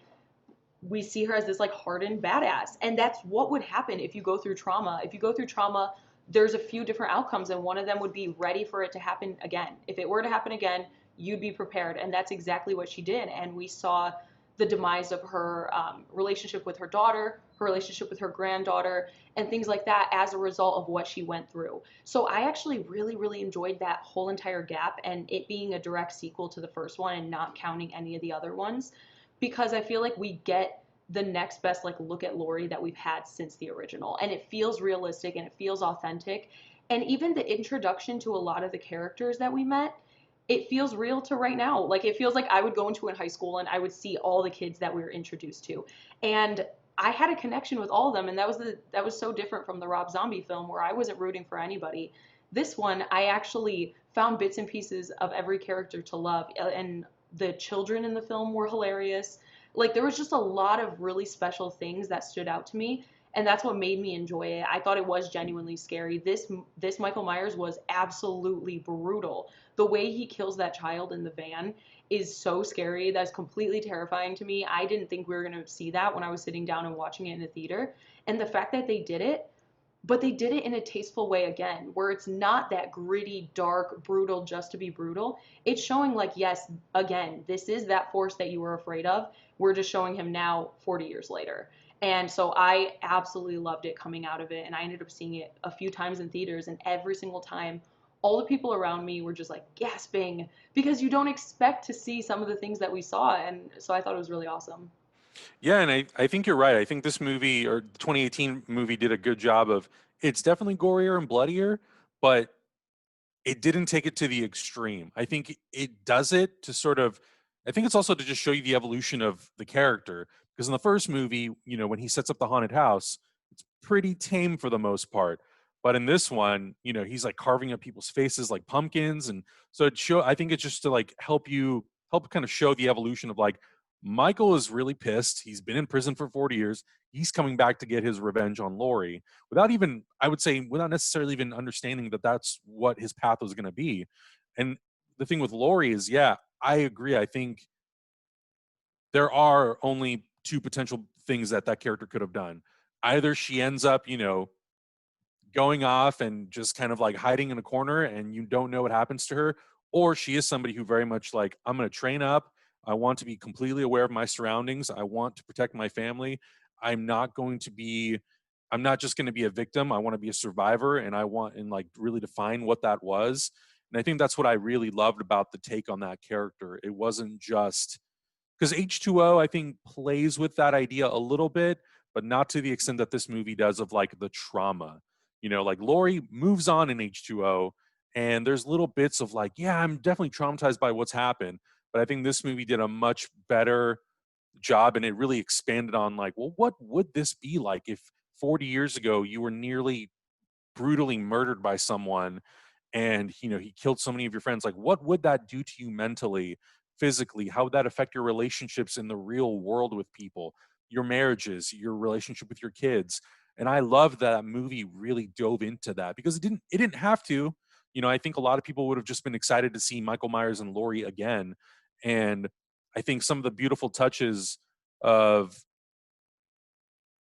we see her as this like hardened badass. And that's what would happen if you go through trauma. If you go through trauma, there's a few different outcomes, and one of them would be ready for it to happen again. If it were to happen again, you'd be prepared. And that's exactly what she did. And we saw the demise of her relationship with her daughter, her relationship with her granddaughter, and things like that as a result of what she went through. So I actually really, really enjoyed that whole entire gap, and it being a direct sequel to the first one and not counting any of the other ones, because I feel like we get the next best like look at Laurie that we've had since the original, and it feels realistic and it feels authentic. And even the introduction to a lot of the characters that we met, it feels real to right now. Like, it feels like I would go into a high school and I would see all the kids that we were introduced to, and I had a connection with all of them. And that was so different from the Rob Zombie film, where I wasn't rooting for anybody. This one, I actually found bits and pieces of every character to love, and the children in the film were hilarious. Like, there was just a lot of really special things that stood out to me, and that's what made me enjoy it. I thought it was genuinely scary. This Michael Myers was absolutely brutal. The way he kills that child in the van is so scary. That's completely terrifying to me. I didn't think we were going to see that when I was sitting down and watching it in the theater. And the fact that they did it, but they did it in a tasteful way again, where it's not that gritty, dark, brutal just to be brutal. It's showing like, yes, again, this is that force that you were afraid of. We're just showing him now 40 years later. And so I absolutely loved it coming out of it. And I ended up seeing it a few times in theaters, and every single time, all the people around me were just like gasping, because you don't expect to see some of the things that we saw. And so I thought it was really awesome. Yeah, and I think you're right. I think this movie, or the 2018 movie, did a good job of, it's definitely gorier and bloodier, but it didn't take it to the extreme. I think it does it to sort of, I think it's also to just show you the evolution of the character. Because in the first movie, when he sets up the haunted house, it's pretty tame for the most part. But in this one, he's like carving up people's faces like pumpkins. And so I think it's just to like help kind of show the evolution of like, Michael is really pissed. He's been in prison for 40 years. He's coming back to get his revenge on Laurie without necessarily even understanding that that's what his path was going to be. And the thing with Laurie is, yeah, I agree. I think there are only two potential things that character could have done. Either she ends up, going off and just kind of like hiding in a corner and you don't know what happens to her, or she is somebody who very much like, I'm going to train up. I want to be completely aware of my surroundings. I want to protect my family. I'm not just going to be a victim. I want to be a survivor, and I want and like really define what that was. And I think that's what I really loved about the take on that character. It wasn't just because H2O, I think, plays with that idea a little bit, but not to the extent that this movie does of like the trauma. Like Laurie moves on in H2O, and there's little bits of like, yeah, I'm definitely traumatized by what's happened, but I think this movie did a much better job, and it really expanded on like, well, what would this be like if 40 years ago you were nearly brutally murdered by someone, and he killed so many of your friends? Like, what would that do to you mentally, physically? How would that affect your relationships in the real world with people, your marriages, your relationship with your kids? And I love that movie really dove into that, because it didn't have to. I think a lot of people would have just been excited to see Michael Myers and Laurie again. And I think some of the beautiful touches of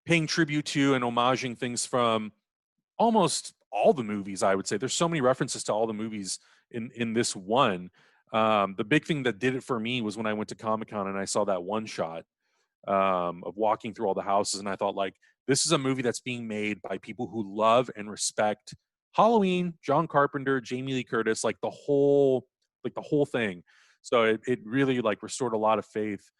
paying tribute to and homaging things from almost all the movies, I would say. There's so many references to all the movies in this one. The big thing that did it for me was when I went to Comic-Con and I saw that one shot of walking through all the houses, and I thought, like, this is a movie that's being made by people who love and respect Halloween, John Carpenter, Jamie Lee Curtis, like the whole thing. So it really like restored a lot of faith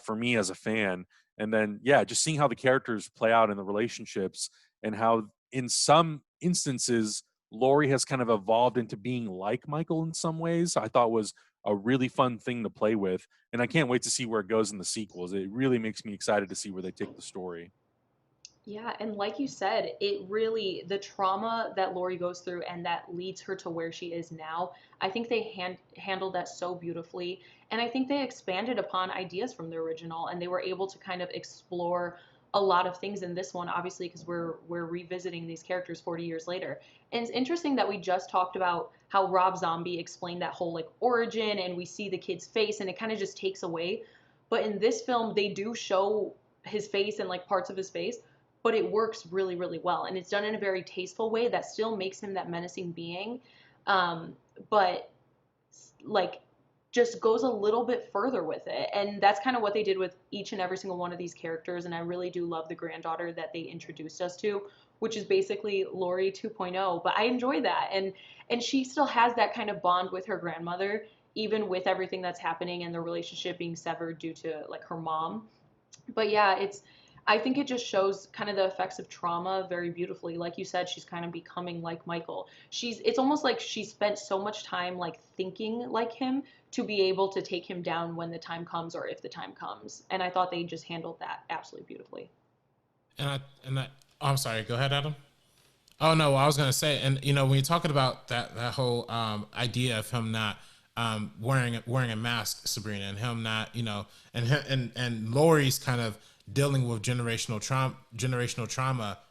for me as a fan. And then, yeah, just seeing how the characters play out in the relationships, and how in some instances Laurie has kind of evolved into being like Michael in some ways, I thought was a really fun thing to play with. And I can't wait to see where it goes in the sequels. It really makes me excited to see where they take the story. Yeah, and like you said, it really, the trauma that Laurie goes through and that leads her to where she is now, I think they handled that so beautifully. And I think they expanded upon ideas from the original, and they were able to kind of explore a lot of things in this one, obviously, because we're revisiting these characters 40 years later. And it's interesting that we just talked about how Rob Zombie explained that whole like origin, and we see the kid's face, and it kind of just takes away. But in this film, they do show his face and like parts of his face, but it works really, really well. And it's done in a very tasteful way that still makes him that menacing being, but like just goes a little bit further with it. And that's kind of what they did with each and every single one of these characters. And I really do love the granddaughter that they introduced us to, which is basically Laurie 2.0. But I enjoy that. And she still has that kind of bond with her grandmother, even with everything that's happening and the relationship being severed due to like her mom. But yeah, I think it just shows kind of the effects of trauma very beautifully. Like you said, she's kind of becoming like Michael. It's almost like she spent so much time like thinking like him to be able to take him down when the time comes, or if the time comes. And I thought they just handled that absolutely beautifully. I'm sorry, go ahead, Adam. Oh no, I was gonna say, and when you're talking about that whole idea of him not wearing a mask, Sabrina, and him not, and Laurie's kind of dealing with generational trauma,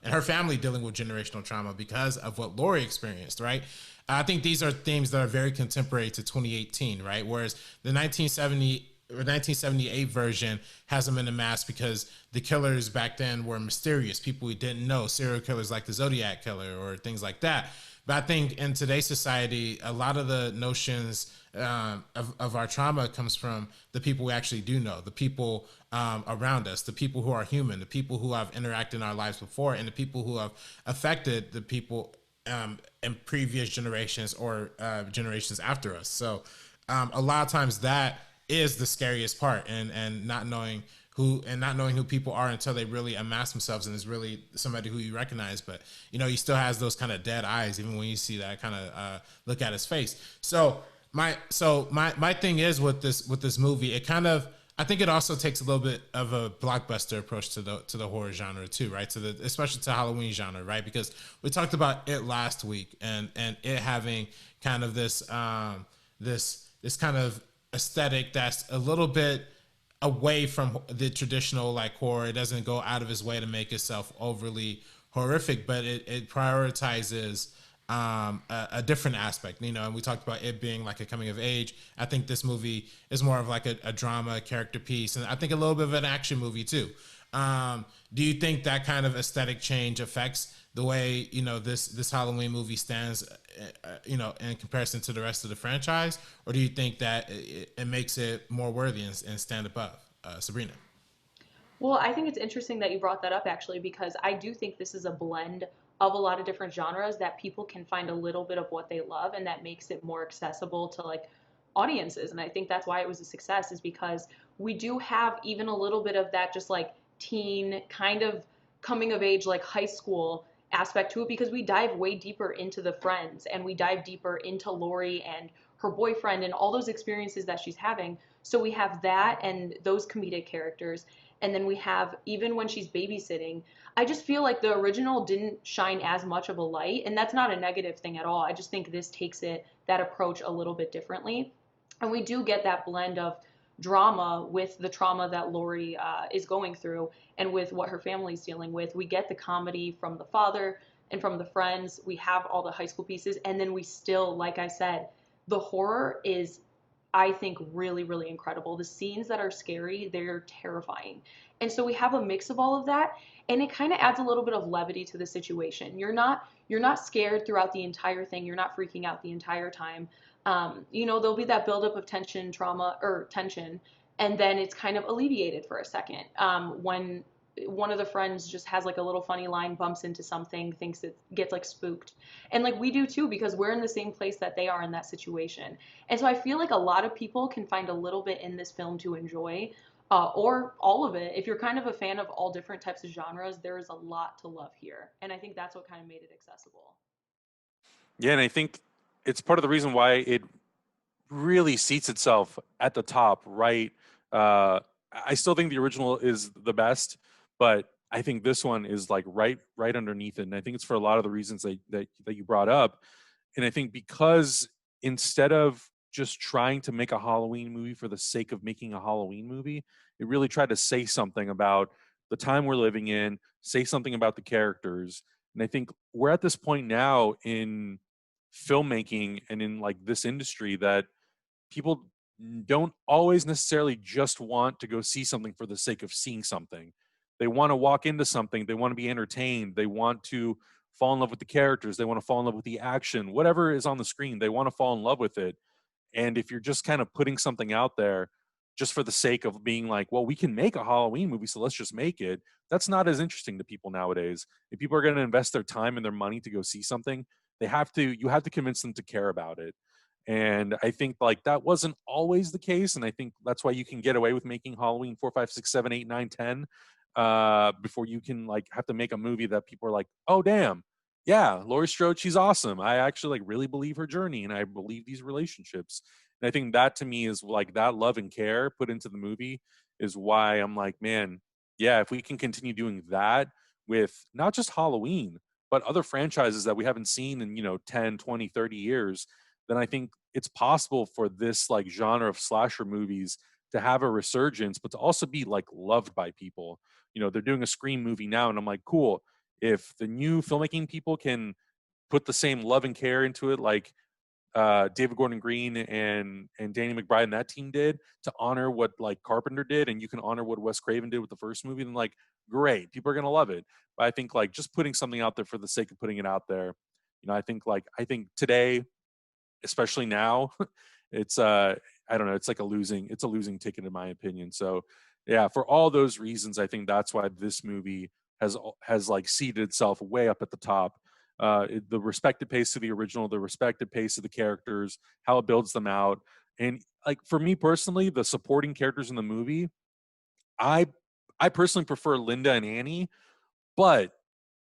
and her family dealing with generational trauma because of what Laurie experienced, right? I think these are themes that are very contemporary to 2018, right? Whereas the 1978 version has him in a mask because the killers back then were mysterious, people we didn't know, serial killers like the Zodiac killer or things like that. But I think in today's society, a lot of the notions of our trauma comes from the people we actually do know, the people around us, the people who are human, the people who have interacted in our lives before, and the people who have affected the people in previous generations or generations after us. So a lot of times that is the scariest part, and not knowing who people are until they really amass themselves and is really somebody who you recognize. But he still has those kind of dead eyes even when you see that kind of look at his face. So my thing is with this movie, it kind of, I think it also takes a little bit of a blockbuster approach to the horror genre too, right? Especially to Halloween genre, right? Because we talked about it last week, and it having kind of this this kind of aesthetic that's a little bit away from the traditional like horror. It doesn't go out of its way to make itself overly horrific, but it prioritizes a different aspect, and we talked about it being like a coming of age. I think this movie is more of like a drama character piece, and I think a little bit of an action movie too. Do you think that kind of aesthetic change affects the way this Halloween movie stands, in comparison to the rest of the franchise, or do you think that it makes it more worthy and stand above? Sabrina. Well, I think it's interesting that you brought that up, actually, because I do think this is a blend of a lot of different genres that people can find a little bit of what they love, and that makes it more accessible to like audiences. And I think that's why it was a success, is because we do have even a little bit of that just like teen kind of coming of age, like high school aspect to it, because we dive way deeper into the friends and we dive deeper into Lori and her boyfriend and all those experiences that she's having. So we have that and those comedic characters. And then we have, even when she's babysitting, I just feel like the original didn't shine as much of a light. And that's not a negative thing at all. I just think this takes that approach a little bit differently. And we do get that blend of drama with the trauma that Lori is going through and with what her family's dealing with. We get the comedy from the father and from the friends. We have all the high school pieces. And then we still, like I said, the horror is, I think, really, really incredible. The scenes that are scary, they're terrifying. And so we have a mix of all of that, and it kind of adds a little bit of levity to the situation. You're not scared throughout the entire thing. You're not freaking out the entire time. There'll be that buildup of tension, and then it's kind of alleviated for a second. When one of the friends just has like a little funny line, bumps into something, thinks it gets like spooked. And like we do too, because we're in the same place that they are in that situation. And so I feel like a lot of people can find a little bit in this film to enjoy, or all of it. If you're kind of a fan of all different types of genres, there is a lot to love here. And I think that's what kind of made it accessible. Yeah, and I think it's part of the reason why it really seats itself at the top, right? I still think the original is the best, but I think this one is like right underneath it. And I think it's for a lot of the reasons that you brought up. And I think because instead of just trying to make a Halloween movie for the sake of making a Halloween movie, it really tried to say something about the time we're living in, say something about the characters. And I think we're at this point now in filmmaking and in like this industry that people don't always necessarily just want to go see something for the sake of seeing something. They want to walk into something, they want to be entertained, they want to fall in love with the characters, they want to fall in love with the action, whatever is on the screen, they want to fall in love with it. And if you're just kind of putting something out there just for the sake of being like, well, we can make a Halloween movie, so let's just make it, that's not as interesting to people nowadays. If people are going to invest their time and their money to go see something, you have to convince them to care about it. And I think like that wasn't always the case. And I think that's why you can get away with making Halloween 4, 5, 6, 7, 8, 9, 10 before you can like have to make a movie that people are like, oh, damn. Yeah, Laurie Strode, she's awesome. I actually like really believe her journey and I believe these relationships. And I think that to me is like that love and care put into the movie is why I'm like, man, yeah, if we can continue doing that with not just Halloween, but other franchises that we haven't seen in, 10, 20, 30 years, then I think it's possible for this like genre of slasher movies to have a resurgence, but to also be like loved by people. They're doing a Scream movie now, and I'm like, cool. If the new filmmaking people can put the same love and care into it, like David Gordon Green and Danny McBride and that team did, to honor what like Carpenter did, and you can honor what Wes Craven did with the first movie, then like great, people are gonna love it. But I think like just putting something out there for the sake of putting it out there, I think today, especially now, it's I don't know, it's a losing ticket in my opinion. So yeah, for all those reasons, I think that's why this movie has like seated itself way up at the top. The respected pace to the original, the respected pace of the characters, how it builds them out. And like for me personally, the supporting characters in the movie, I personally prefer Linda and Annie, but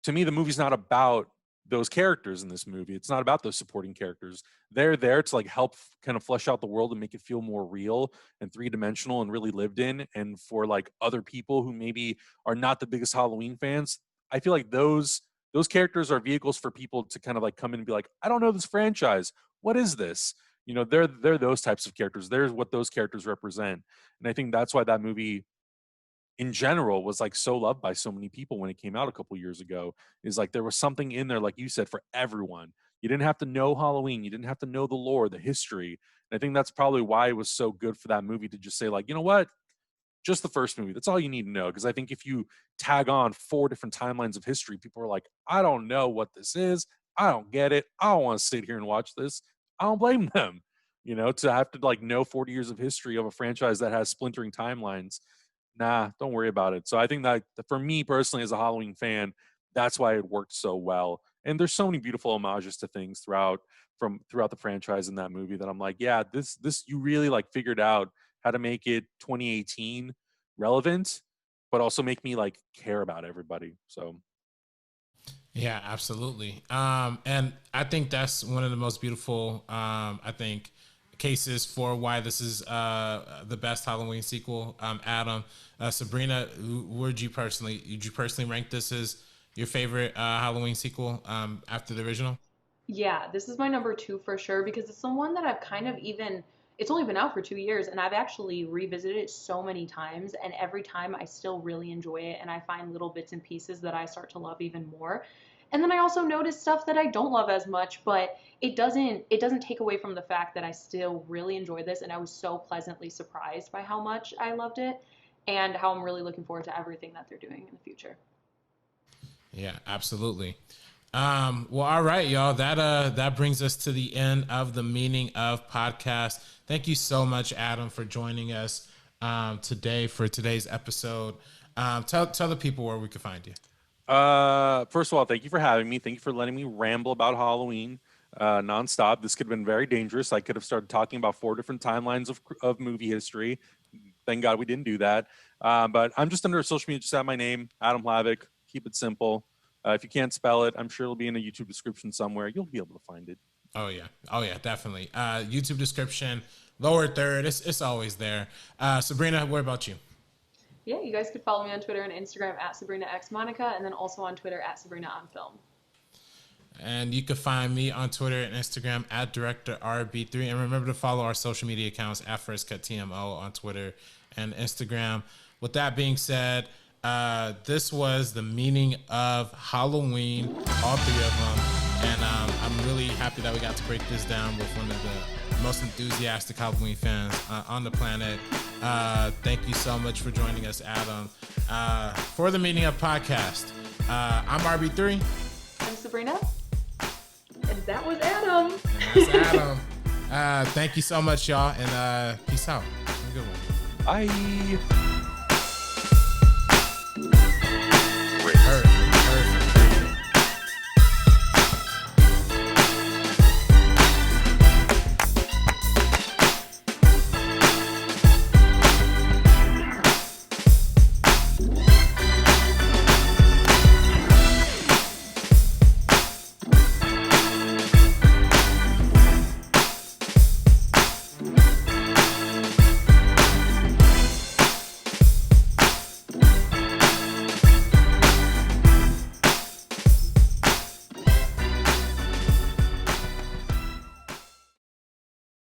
to me the movie's not about those characters in this movie. It's not about those supporting characters. They're there to like help kind of flesh out the world and make it feel more real and three-dimensional and really lived in. And for like other people who maybe are not the biggest Halloween fans, I feel like those characters are vehicles for people to kind of like come in and be like, I don't know this franchise. What is this? They're those types of characters. There's what those characters represent. And I think that's why that movie in general was like so loved by so many people when it came out a couple years ago. Is like there was something in there, like you said, for everyone. You didn't have to know Halloween, you didn't have to know the lore, the history. And I think that's probably why it was so good for that movie to just say like, you know what, just the first movie, that's all you need to know. Because I think if you tag on 4 different timelines of history, people are like, I don't know what this is, I don't get it, I don't want to sit here and watch this. I don't blame them, to have to like know 40 years of history of a franchise that has splintering timelines. Nah, don't worry about it. So I think that for me personally as a Halloween fan, that's why it worked so well. And there's so many beautiful homages to things throughout the franchise in that movie that I'm like, yeah, this you really like figured out how to make it 2018 relevant but also make me like care about everybody. So Yeah, absolutely. And I think that's one of the most beautiful, I think, cases for why this is the best Halloween sequel. Adam, Sabrina, did you personally rank this as your favorite Halloween sequel after the original? Yeah, this is my number 2 for sure because it's the one that I've kind of even, it's only been out for 2 years and I've actually revisited it so many times, and every time I still really enjoy it and I find little bits and pieces that I start to love even more. And then I also notice stuff that I don't love as much, but it doesn't take away from the fact that I still really enjoy this, and I was so pleasantly surprised by how much I loved it and how I'm really looking forward to everything that they're doing in the future. Yeah, absolutely. Well, all right, y'all. That brings us to the end of the Meaning of podcast. Thank you so much, Adam, for joining us today for today's episode. Tell the people where we can find you. First of all, thank you for having me. Thank you for letting me ramble about Halloween nonstop. This could have been very dangerous. I could have started talking about 4 different timelines of movie history. Thank God we didn't do that. But I'm just under social media. Just have my name, Adam Hlavac. Keep it simple. If you can't spell it, I'm sure it'll be in a YouTube description somewhere. You'll be able to find it. Oh yeah, definitely. YouTube description, lower third. It's always there. Sabrina, what about you? Yeah, you guys could follow me on Twitter and Instagram at SabrinaXMonica, and then also on Twitter at SabrinaOnFilm. And you can find me on Twitter and Instagram at Director RB3. And remember to follow our social media accounts at FirstCutTMO on Twitter and Instagram. With that being said, this was the meaning of Halloween, all 3 of them. And I'm really happy that we got to break this down with one of the most enthusiastic Halloween fans on the planet. Thank you so much for joining us, Adam. For the Meaning of podcast, I'm RB3. I'm Sabrina. And that was Adam. And that's Adam. Thank you so much, y'all. And peace out. Have a good one. Bye.